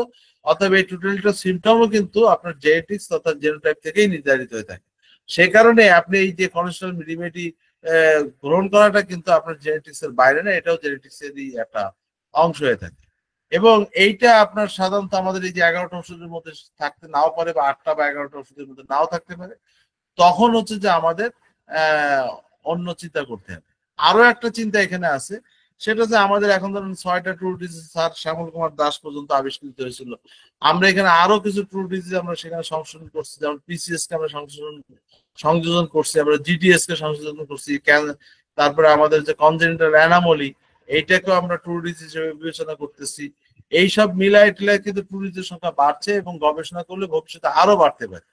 অতএব এই টোটালিটি অফ সিমটমও কিন্তু আপনার জেনেটিক্স তথা জেনোটাইপ থেকেই নির্ধারিত হয়ে থাকে। সেই কারণে আপনি এই যে কনস্টান্ট রেমেডি গ্রহণ করাটা কিন্তু আপনার জেনেটিক্স এর বাইরে না, এটাও জেনেটিক্স এরই একটা অংশ হয়ে থাকে। এবং এইটা আপনার সাধারণত আমাদের এই যে 11টা ওষুধের মধ্যে থাকতে নাও পারে, বা 8টা বা 11টা ওষুধের মধ্যে নাও থাকতে পারে। তখন হচ্ছে যে আমাদের আহ অন্য চিন্তা করতে হবে। আরো একটা চিন্তা এখানে আছে, সেটা হচ্ছে আমাদের এখন ধরুন 6টা true disease sir Shyamal Kumar Das পর্যন্ত আবিষ্কৃত হয়েছিল। আমরা এখানে আরো কিছু ট্রু ডিজিজ আমরা সেখানে সংশোধন করছি, যেমন পিসিএস কে আমরা সংযোজন করছি, আমরা জিটিএস কে সংযোজন করছি, তারপরে আমাদের যে কনজেনিটাল অ্যানামলি, এইটাকেও আমরা ট্রু ডিজিজ হিসেবে বিবেচনা করতেছি। এইসব মিলায় টিলায় কিন্তু ট্রু ডিজিজের সংখ্যা বাড়ছে, এবং গবেষণা করলে ভবিষ্যতে আরো বাড়তে পারে।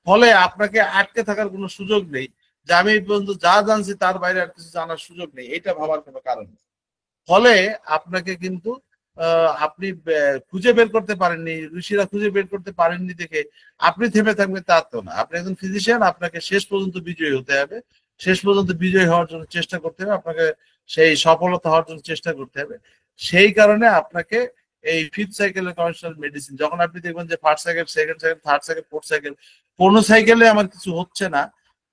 ফলে আপনাকে আটকে থাকার কোনো সুযোগ নেই যে আমি এই পর্যন্ত যা জানছি তার বাইরে আর কিছু জানার সুযোগ নেই, এটা ভাবার কোনো কারণ নেই। ফলে আপনাকে কিন্তু আপনি খুঁজে বের করতে পারেননি, ঋষিরা খুঁজে বের করতে পারেননি দেখে আপনি থেমে থাকবেন তা তো না। আপনি একজন ফিজিশিয়ান, আপনাকে শেষ পর্যন্ত বিজয়ী হতে হবে, শেষ পর্যন্ত বিজয়ী হওয়ার জন্য চেষ্টা করতে হবে, আপনাকে সেই সফলতা হওয়ার জন্য চেষ্টা করতে হবে। সেই কারণে আপনাকে এই ফিফথ সাইকেলের কনস্টান্ট মেডিসিন, যখন আপনি দেখবেন যে first cycle, second cycle, third cycle, fourth cycle, কোন সাইকেলে আমার কিছু হচ্ছে না,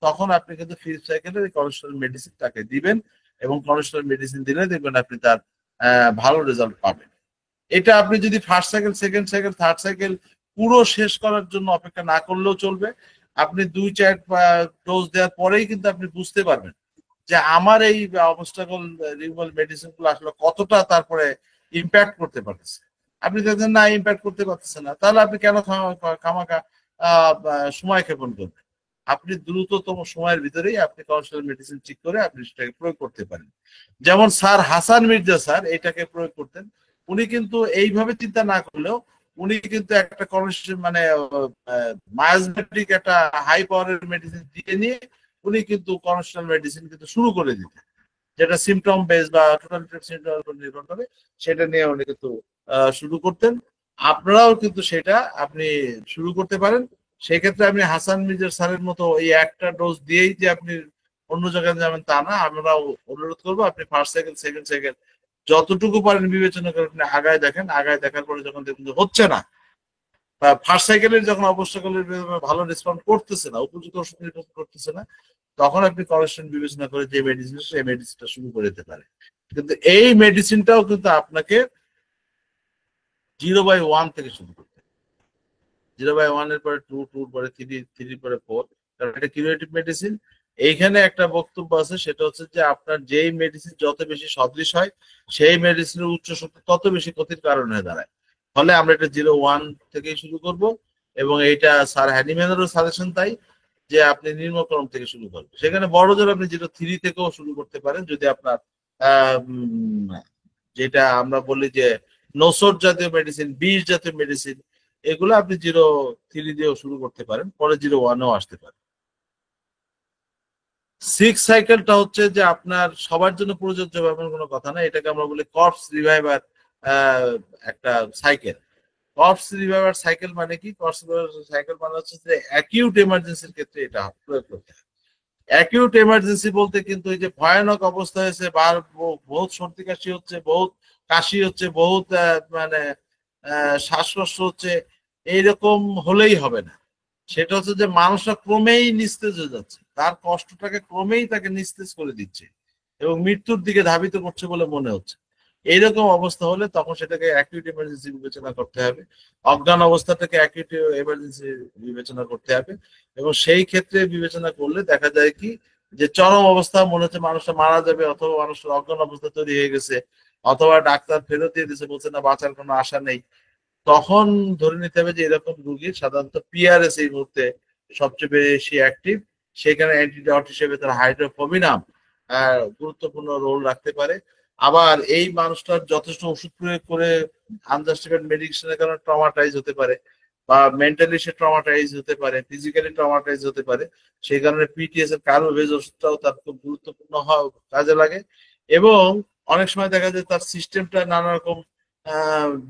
তখন আপনি কিন্তু ফিফথ সাইকেলের কনস্টান্ট মেডিসিন তাকে দিবেন। এবং কনস্টান্ট মেডিসিন দিলে দেখবেন আপনি তার ভালো রেজাল্ট পাবেন। এটা আপনি যদি first cycle, second cycle, third cycle পুরো শেষ করার জন্য অপেক্ষা না করলেও চলবে। আপনি 2-4 ডোজ দেওয়ার পরেই কিন্তু আপনি বুঝতে পারবেন যে আমার এই অবস্ট্রাকল রিমুভাল মেডিসিন গুলো আসলে কতটা তারপরে ইম্প্যাক্ট করতে পারতেছে। আপনি দেখছেন না ইম্প্যাক্ট করতে পারতেছে না, তাহলে আপনি কেন খামাখা সময় ক্ষেপণ করবেন? আপনি দ্রুততম সময়ের ভিতরেই আপনি কনস্টান্ট মেডিসিন ঠিক করে আপনি সেটাকে প্রয়োগ করতে পারেন। যেমন স্যার হাসান মির্জা স্যার এটাকে প্রয়োগ করতেন। উনি কিন্তু এইভাবে চিন্তা না করলেও উনি কিন্তু একটা মানে মায়াজমেট্রিক একটা হাই পাওয়ারের মেডিসিন দিয়ে নিয়ে উনি কিন্তু কনস্টান্ট মেডিসিন কিন্তু শুরু করে দিতেন, যেটা সিমটম বেস বা টোটালিটি সিমটমের উপর নির্ভর করে, সেটা নিয়ে উনি কিন্তু শুরু করতেন। আপনারাও কিন্তু সেটা আপনি শুরু করতে পারেন। সেক্ষেত্রে আপনি হাসান মির্জা স্যারের মতো এই একটা ডোজ দিয়েই যে আপনি অন্য জায়গায় যাবেন তা না। আমরা অনুরোধ করবো আপনি ফার্স্ট সাইকেল, সেকেন্ড সাইকেল যতটুকু পারেন বিবেচনা করে আপনি আগায় দেখেন। আগায় দেখার পরে যখন দেখবেন হচ্ছে না, বা ফার্স্ট সাইকেলের যখন অবস্থাগুলোর ভালো রেসপন্ড করতেছে না, উপযুক্ত ওষুধ করতেছে না, তখন আপনি কনস্ট্যান্ট বিবেচনা করে যে মেডিসিন, সেই মেডিসিনটা শুরু করে দিতে পারেন। কিন্তু এই মেডিসিনটাও কিন্তু আপনাকে 0/1 থেকে শুরু করতে হবে। 0/1 এর পরে 2, 2 পরে 3, 3 পরে 4, কারণ এটা কিউরেটিভ মেডিসিন। এইখানে একটা বক্তব্য আছে, সেটা হচ্ছে যে আপনার যেই মেডিসিন যত বেশি সদৃশ হয়, সেই মেডিসিনের উচ্চ শক্তি তত বেশি ক্ষতির কারণ হয়ে দাঁড়ায়। ফলে আমরা এটা 0/1 থেকেই শুরু করব। এবং এইটা স্যার হ্যানিম্যানেরও সাজেশন তাই, যে আপনি নিম্নক্রম থেকে শুরু করবেন। সেখানে বড় জোর আপনি 0.3 থেকেও শুরু করতে পারেন, যদি আপনার যেটা আমরা বলি যে নোসর জাতীয় মেডিসিন, বিষ জাতীয় মেডিসিন, এগুলো আপনি 0-3 দিয়েও শুরু করতে পারেন, পরে 0-1-এও আসতে পারেন। 6 সাইকেলটা হচ্ছে যে আপনার সবার জন্য প্রযোজ্য এমন কোনো কথা না, এটাকে আমরা বলি কর্পস রিভাইভার একটা সাইকেল। কর্পস রিভাইভার সাইকেল মানে কি? কর্পস রিভাইভার সাইকেল মানে হচ্ছে যে অ্যাকিউট এমার্জেন্সির ক্ষেত্রে এটা প্রয়োগ করতে হয়। অ্যাকিউট এমার্জেন্সি বলতে কিন্তু এই যে ভয়ানক অবস্থা হয়েছে, বহুত সর্দি কাশি হচ্ছে, বহুত কাশি হচ্ছে, বহুত মানে শ্বাসকষ্ট হচ্ছে, এইরকম হলেই হবে না। সেটা হচ্ছে যে মানুষরা ক্রমেই নিস্তেজ হয়ে যাচ্ছে, তার কষ্টটাকে ক্রমেই তাকে নিস্তেজ করে দিচ্ছে এবং মৃত্যুর দিকে ধাবিত করছে বলে মনে হচ্ছে। এইরকম অবস্থা হলে তখন সেটাকে অ্যাকিউট এমার্জেন্সি বিবেচনা করতে হবে, অজ্ঞান অবস্থাটাকে অ্যাকিউট এমার্জেন্সি বিবেচনা করতে হবে। এবং সেই ক্ষেত্রে বিবেচনা করলে দেখা যায় কি, যে চরম অবস্থা মনে হচ্ছে মানুষটা মারা যাবে, অথবা মানুষের অজ্ঞান অবস্থা তৈরি হয়ে গেছে, অথবা ডাক্তার ফেরত দিয়ে দিচ্ছে, বলছে না বাঁচার কোনো আশা নেই, তখন ধরে নিতে হবে যে এরকম রোগীর সাধারণত পিআরএস এই মুহূর্তে সবচেয়ে বেশি অ্যাক্টিভ। সেখানে অ্যান্টিডট হিসেবে তার হাইড্রোফোবিনাম গুরুত্বপূর্ণ রোল রাখতে পারে। আবার এই মানুষটার যথেষ্ট ওষুধ প্রয়োগ করে আনজাস্টিফাইড মেডিকেশনের কারণে ট্রমাটাইজ হতে পারে, বা মেন্টালি সে ট্রমাটাইজ হতে পারে, ফিজিক্যালি ট্রমাটাইজ হতে পারে। সেই কারণে পিটিএস এর কার্বোভেজ ওষুধটাও তার খুব গুরুত্বপূর্ণ কাজে লাগে। এবং অনেক সময় দেখা যায় তার সিস্টেমটা নানা রকম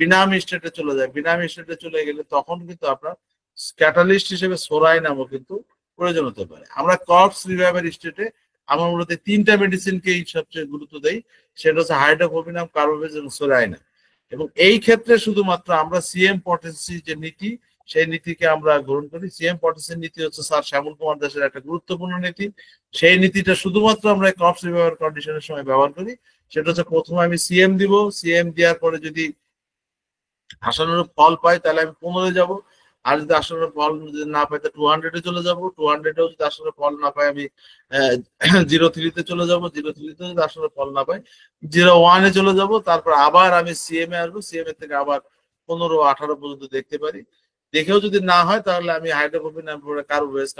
বিনামি স্টেটে চলে যায়। বিনামি স্টেটে চলে গেলে তখন কিন্তু আপনার ক্যাটালিস্ট হিসেবে সোরাই নামও কিন্তু প্রয়োজন হতে পারে। আমরা কর্পস রিভাইভার স্টেটে আমরা মূলত 3টা মেডিসিনকেই সবচেয়ে গুরুত্ব দেই, সেটা হচ্ছে হাইড্রোফোবিনাম, কার্বোভেজ এবং সোরাইনা। এবং এই ক্ষেত্রে শুধুমাত্র আমরা সিএম পটেন্সি যে নীতি, সেই নীতিকে আমরা গ্রহণ করি। সিএম পটেন্সির নীতি হচ্ছে স্যার শ্যামল কুমার দাসের একটা গুরুত্বপূর্ণ নীতি। সেই নীতিটা শুধুমাত্র আমরা কর্পস রিভাইভার কন্ডিশনের সময় ব্যবহার করি। সেটা হচ্ছে প্রথমে আমি সিএম দিব, সিএম দেওয়ার পরে যদি আশানুরূপ ফল পাই তাহলে আমি 15 যাব, আর যদি আশানুরূপ ফল যদি না পাই তাহলে 200-এ চলে যাব, 200-এও যদি আশানুরূপ ফল না পাই আমি 0-3-তে চলে যাব, 0-3-তে যদি আশানুরূপ ফল না পাই 0-1-এ চলে যাব। তারপর আবার আমি সিএম এ আসবো, সিএম এর থেকে আবার 15-18 পর্যন্ত দেখতে পারি। দেখেও যদি না হয় তাহলে আমি হাইড্রোফোবিনাম, কার্বোভেজ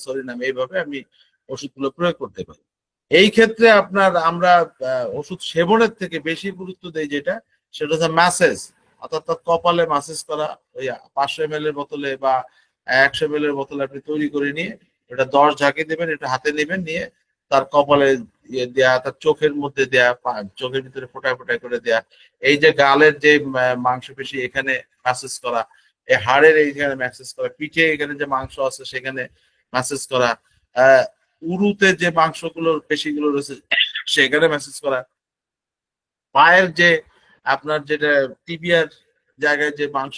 সরিনাম, এইভাবে আমি ওষুধগুলো প্রয়োগ করতে পারি। এই ক্ষেত্রে আপনার আমরা ওষুধ সেবনের থেকে বেশি গুরুত্ব দেই যেটা, সেটা হচ্ছে ম্যাসেজ, অর্থাৎ তার কপালে ম্যাসেজ করা। ওই 500 ml এর বোতলে বা 100 ml এর বোতলে আপনি তৈরি করে নিয়ে এটা 10 ঝাঁকি দেবেন, এটা হাতে নেবেন, নিয়ে তার কপালে দেয়া, তার চোখের মধ্যে দেয়া, চোখের ভিতরে ফোটায় ফোটায় করে দেয়া। এই যে গালের যে মাংসপেশি এখানে ম্যাসেজ করা, এই হাড়ের এইখানে ম্যাসেজ করা, পিঠে এখানে যে মাংস আছে সেখানে ম্যাসেজ করা, উরুতে যে মাংসগুলোর পেশিগুলো রয়েছে সেখানে মেসেজ করা, পায়ের যে আপনার যেটা টিবিয়ার জায়গায় যে মাংস,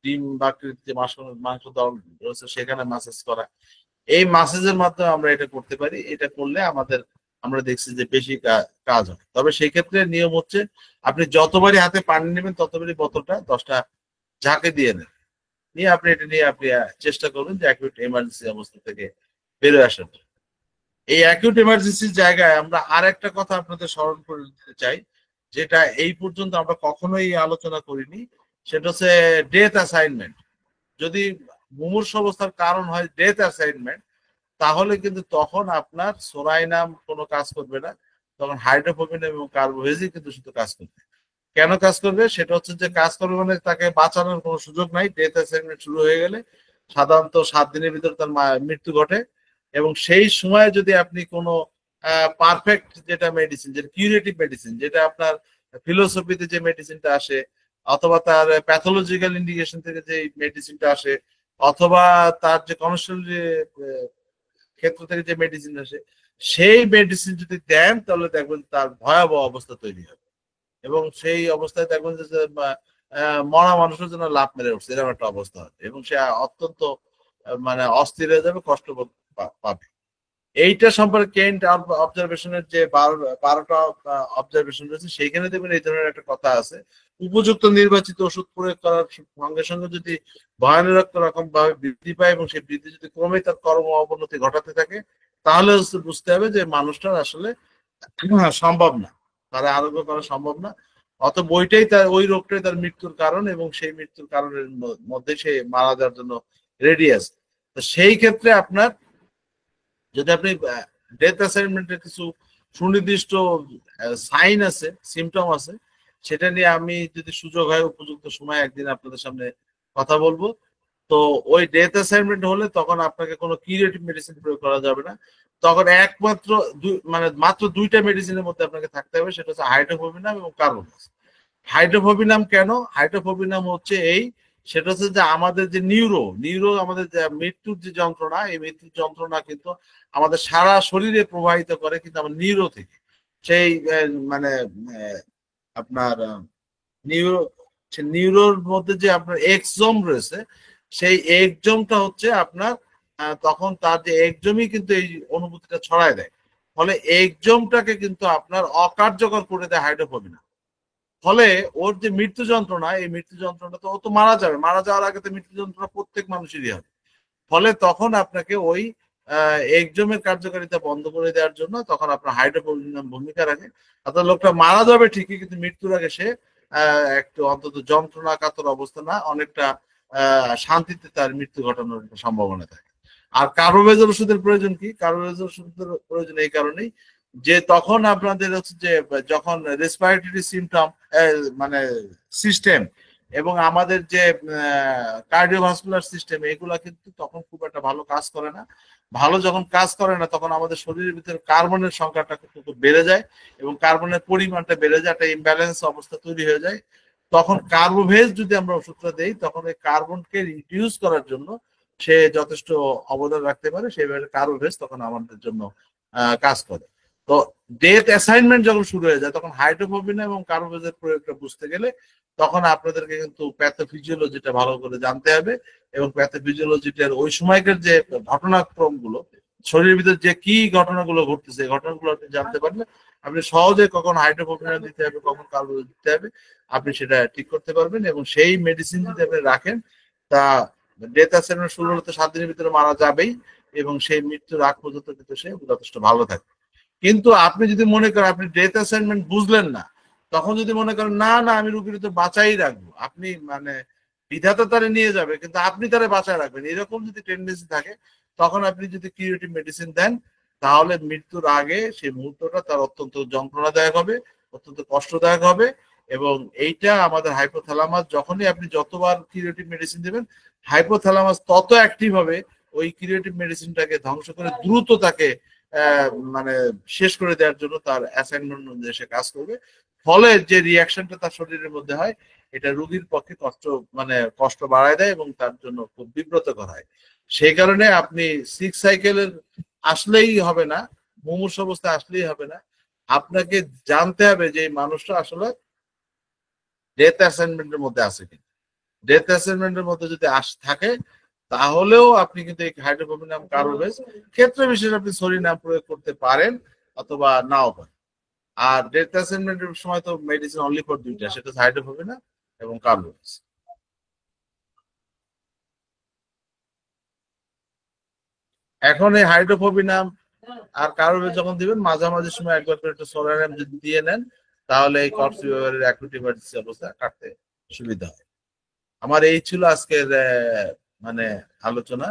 ডিম বা যে মাংস মাংস দল রয়েছে সেখানে মাসেজ করা। এই মাসেজের মাধ্যমে আমরা এটা করতে পারি। এটা করলে আমাদের আমরা দেখছি যে বেশি কাজ হয়। তবে সেই ক্ষেত্রে নিয়ম হচ্ছে আপনি যতবারই হাতে পানি নেবেন ততবারই বোতলটা 10টা ঝাঁকে দিয়ে নেন, নিয়ে আপনি এটা নিয়ে আপনি চেষ্টা করবেন যে অ্যাকিউট এমার্জেন্সি অবস্থা থেকে বেরোয় আসার। এই অ্যাকিউট এমার্জেন্সির জায়গায় আমরা আর একটা কথা আপনাদের স্মরণ করে দিতে চাই, যেটা এই পর্যন্ত আমরা কখনোই আলোচনা করিনি, সেটা হচ্ছে ডেথ অ্যাসাইনমেন্ট। যদি মুমূর্ষু অবস্থার কারণ হয় ডেথ অ্যাসাইনমেন্ট, তাহলে কিন্তু তখন আপনার সোরাইনাম কোনো কাজ করবে না, তখন হাইড্রোফোবিনাম এবং কার্বোভেজই কিন্তু শুধু কাজ করবে। কেন কাজ করবে? সেটা হচ্ছে যে কাজ করবে মানে তাকে বাঁচানোর কোনো সুযোগ নাই। ডেথ অ্যাসাইনমেন্ট শুরু হয়ে গেলে সাধারণত 7 দিনের ভিতরে তার মৃত্যু ঘটে। এবং সেই সময় যদি আপনি কোনো পারফেক্ট যেটা মেডিসিন, যেটা কিউরেটিভ মেডিসিন, যেটা আপনার ফিলোসফিতে যে মেডিসিনটা আসে, অথবা তার প্যাথোলজিক্যাল ইন্ডিকেশন থেকে যে মেডিসিনটা আসে, অথবা তার যে কমার্শিয়াল ক্ষেত্র থেকে যে মেডিসিন আসে, সেই মেডিসিন যদি দেন তাহলে দেখবেন তার ভয়াবহ অবস্থা তৈরি হবে। এবং সেই অবস্থায় দেখবেন যে মরা মানুষের জন্য লাভ মেরে উঠছে, এরকম একটা অবস্থা হবে এবং সে অত্যন্ত মানে অস্থির হয়ে যাবে, কষ্ট পাবে। এইটা সম্পর্কে কেন্ট অবজারভেশনের যে 12টা অবজারভেশন রয়েছে সেইখানে দেখবেন এই ধরনের একটা কথা আছে, উপযুক্ত নির্বাচিত ওষুধ প্রয়োগ করার সঙ্গে সঙ্গে যদি ভয়ানক রকম ভাবে বৃদ্ধি পায় এবং সেই বৃদ্ধি যদি ক্রমে তার কর্ম অবনতি ঘটাতে থাকে, তাহলে বুঝতে হবে যে মানুষটার আসলে সম্ভব না, তার আরোগ্য করা সম্ভব না। অত বইটাই তার, ওই রোগটাই তার মৃত্যুর কারণ এবং সেই মৃত্যুর কারণের মধ্যে সে মারা যাওয়ার জন্য রেডি আছে। তো সেই ক্ষেত্রে আপনার যদি আপনি ডেথ অ্যাসাইনমেন্টের কিছু সুনির্দিষ্ট সাইন আছে, সিমটম আছে, সেটা নিয়ে আমি যদি সুযোগ হয় উপযুক্ত সময় একদিন আপনাদের সামনে কথা বলবো। তো ওই ডেথ অ্যাসাইনমেন্ট হলে তখন আপনাকে কোনো কিউরেটিভ মেডিসিন প্রয়োগ করা যাবে না। তখন একমাত্র মানে মাত্র দুইটা মেডিসিনের মধ্যে আপনাকে থাকতে হবে, সেটা হচ্ছে হাইড্রোফোবিনাম এবং কার্বোনাস। হাইড্রোফোবিনাম কেন? হাইড্রোফোবিনাম হচ্ছে সেটা হচ্ছে যে আমাদের যে নিউরো আমাদের যে মৃত্যুর যে যন্ত্রণা, এই মৃত্যুর যন্ত্রণা কিন্তু আমাদের সারা শরীরে প্রবাহিত করে, কিন্তু আমার নিউরো থেকে। সেই মানে আপনার নিউরো নিউরোর মধ্যে যে আপনার এক্সোম রয়েছে, সেই এক্সোমটা হচ্ছে আপনার তখন তার যে এক্সোমই কিন্তু এই অনুভূতিটা ছড়ায় দেয়। ফলে এক্সোমটাকে কিন্তু আপনার অকার্যকর করে দেয় হাইড্রোফোবিনাম। ফলে ওর যে মৃত্যু যন্ত্রণা, এই মৃত্যু যন্ত্রণা তো ও তো মারা যাবে, মারা যাওয়ার আগে তো মৃত্যু যন্ত্রণা প্রত্যেক মানুষেরই হবে। ফলে তখন আপনাকে ওই এক্সোমের কার্যকারিতা বন্ধ করে দেওয়ার জন্য তখন আপনার হাইড্রোফোবিনাম ভূমিকা রাখে। অর্থাৎ লোকটা মারা যাবে ঠিকই, কিন্তু মৃত্যুর আগে সে একটু অন্তত যন্ত্রণা কাতর অবস্থা না, অনেকটা শান্তিতে তার মৃত্যু ঘটানোর সম্ভাবনা থাকে। আর কার্বোভেজল ওষুধের প্রয়োজন কি? কার্বোভেজল ওষুধের প্রয়োজন এই কারণেই যে তখন আপনাদের হচ্ছে যে যখন রেসপিরেটরি সিমটম মানে সিস্টেম এবং আমাদের যে কার্ডিওভাস্কুলার সিস্টেম, এগুলা কিন্তু তখন খুব একটা ভালো কাজ করে না। ভালো যখন কাজ করে না তখন আমাদের শরীরের ভিতরে কার্বনের সংখ্যাটা কিন্তু বেড়ে যায় এবং কার্বনের পরিমাণটা বেড়ে যায়, একটা ইমব্যালেন্স অবস্থা তৈরি হয়ে যায়। তখন কার্বোভেজ যদি আমরা ওষুধটা দেই, তখন এই কার্বনকে রিডিউস করার জন্য সে যথেষ্ট অবদান রাখতে পারে। সেইভাবে কার্বোভেজ তখন আমাদের জন্য কাজ করে। তো ডেথ অ্যাসাইনমেন্ট যখন শুরু হয়ে যায়, তখন হাইড্রোফোবিনাম এবং কার্বোভেজের প্রয়োগটা বুঝতে গেলে তখন আপনাদেরকে কিন্তু প্যাথোফিজিওলজিটা ভালো করে জানতে হবে এবং প্যাথোফিজিওলজিটার ওই সময়কার যে ঘটনাক্রম গুলো, শরীরের ভিতরে যে কি ঘটনাগুলো ঘটতেছে, এই ঘটনাগুলো আপনি জানতে পারলে আপনি সহজে কখন হাইড্রোফোবিনাম দিতে হবে, কখন কার্বোভেজ দিতে হবে, আপনি সেটা ঠিক করতে পারবেন। এবং সেই মেডিসিন যদি আপনি রাখেন, তা ডেথ অ্যাসাইনমেন্ট শুরু হলে তো 7 দিনের ভিতরে মারা যাবেই এবং সেই মৃত্যুর আগ পর্যন্ত কিন্তু সে যথেষ্ট ভালো থাকে। কিন্তু আপনি যদি মনে করেন আপনি ডেথ অ্যাসাইনমেন্ট বুঝলেন না, তখন যদি মনে করেন না না আমি রুগীর তো বাঁচাই রাখবো, আপনি মানে বিধাতা তারে নিয়ে যাবে কিন্তু আপনি তারে বাঁচায় রাখবেন, এরকম যদি টেন্ডেন্সি থাকে, তখন আপনি যদি কিউরেটিভ মেডিসিন দেন, তাহলে মৃত্যুর আগে সেই মুহূর্তটা তার অত্যন্ত যন্ত্রণাদায়ক হবে, অত্যন্ত কষ্টদায়ক হবে। এবং এইটা আমাদের হাইপোথ্যালামাস, যখনই আপনি যতবার কিউরেটিভ মেডিসিন দেবেন, হাইপোথ্যালামাস তত অ্যাক্টিভ হবে ওই কিউরেটিভ মেডিসিনটাকে ধ্বংস করে দ্রুত তাকে মানে শেষ করে দেওয়ার জন্য তার অ্যাসাইনমেন্ট অনুযায়ী সে কাজ করবে। ফলে যে রিয়াকশনটা তার শরীরের মধ্যে হয়, এটা রোগীর পক্ষে কষ্ট বাড়ায় দেয় এবং তার জন্য খুব বিব্রতকর হয়। সেই কারণে আপনি 6 সাইকেলের আসলেই হবে না, মুমূর্ষ অবস্থায় আসলেই হবে না, আপনাকে জানতে হবে যে এই মানুষটা আসলে ডেথ অ্যাসাইনমেন্টের মধ্যে আছে কিনা। ডেথ অ্যাসাইনমেন্টের মধ্যে যদি থাকে, তাহলেও আপনি কিন্তু এই হাইড্রোফোবিনাম কার্বোভেজ ক্ষেত্রে বিশেষ আপনি সরিনাম প্রয়োগ করতে পারেন অথবা নাও পারেন। আর ডেথ অ্যাসাইনমেন্টের সময় তো মেডিসিন অনলি ফর দুইটা, সেটা হচ্ছে হাইড্রোফোবিনাম এবং কার্বোভেজ। এখন এই হাইড্রোফোবিনাম আর কার্বোভেজ যখন দিবেন, মাঝামাঝি সময় একবার করে একটু সরানাম যদি দিয়ে নেন, তাহলে এই কফ ফিভারের অ্যাকুট ইমার্জেন্সি অবস্থা কাটতে সুবিধা হয়। আমার এই ছিল আজকের মানে আলোচনা।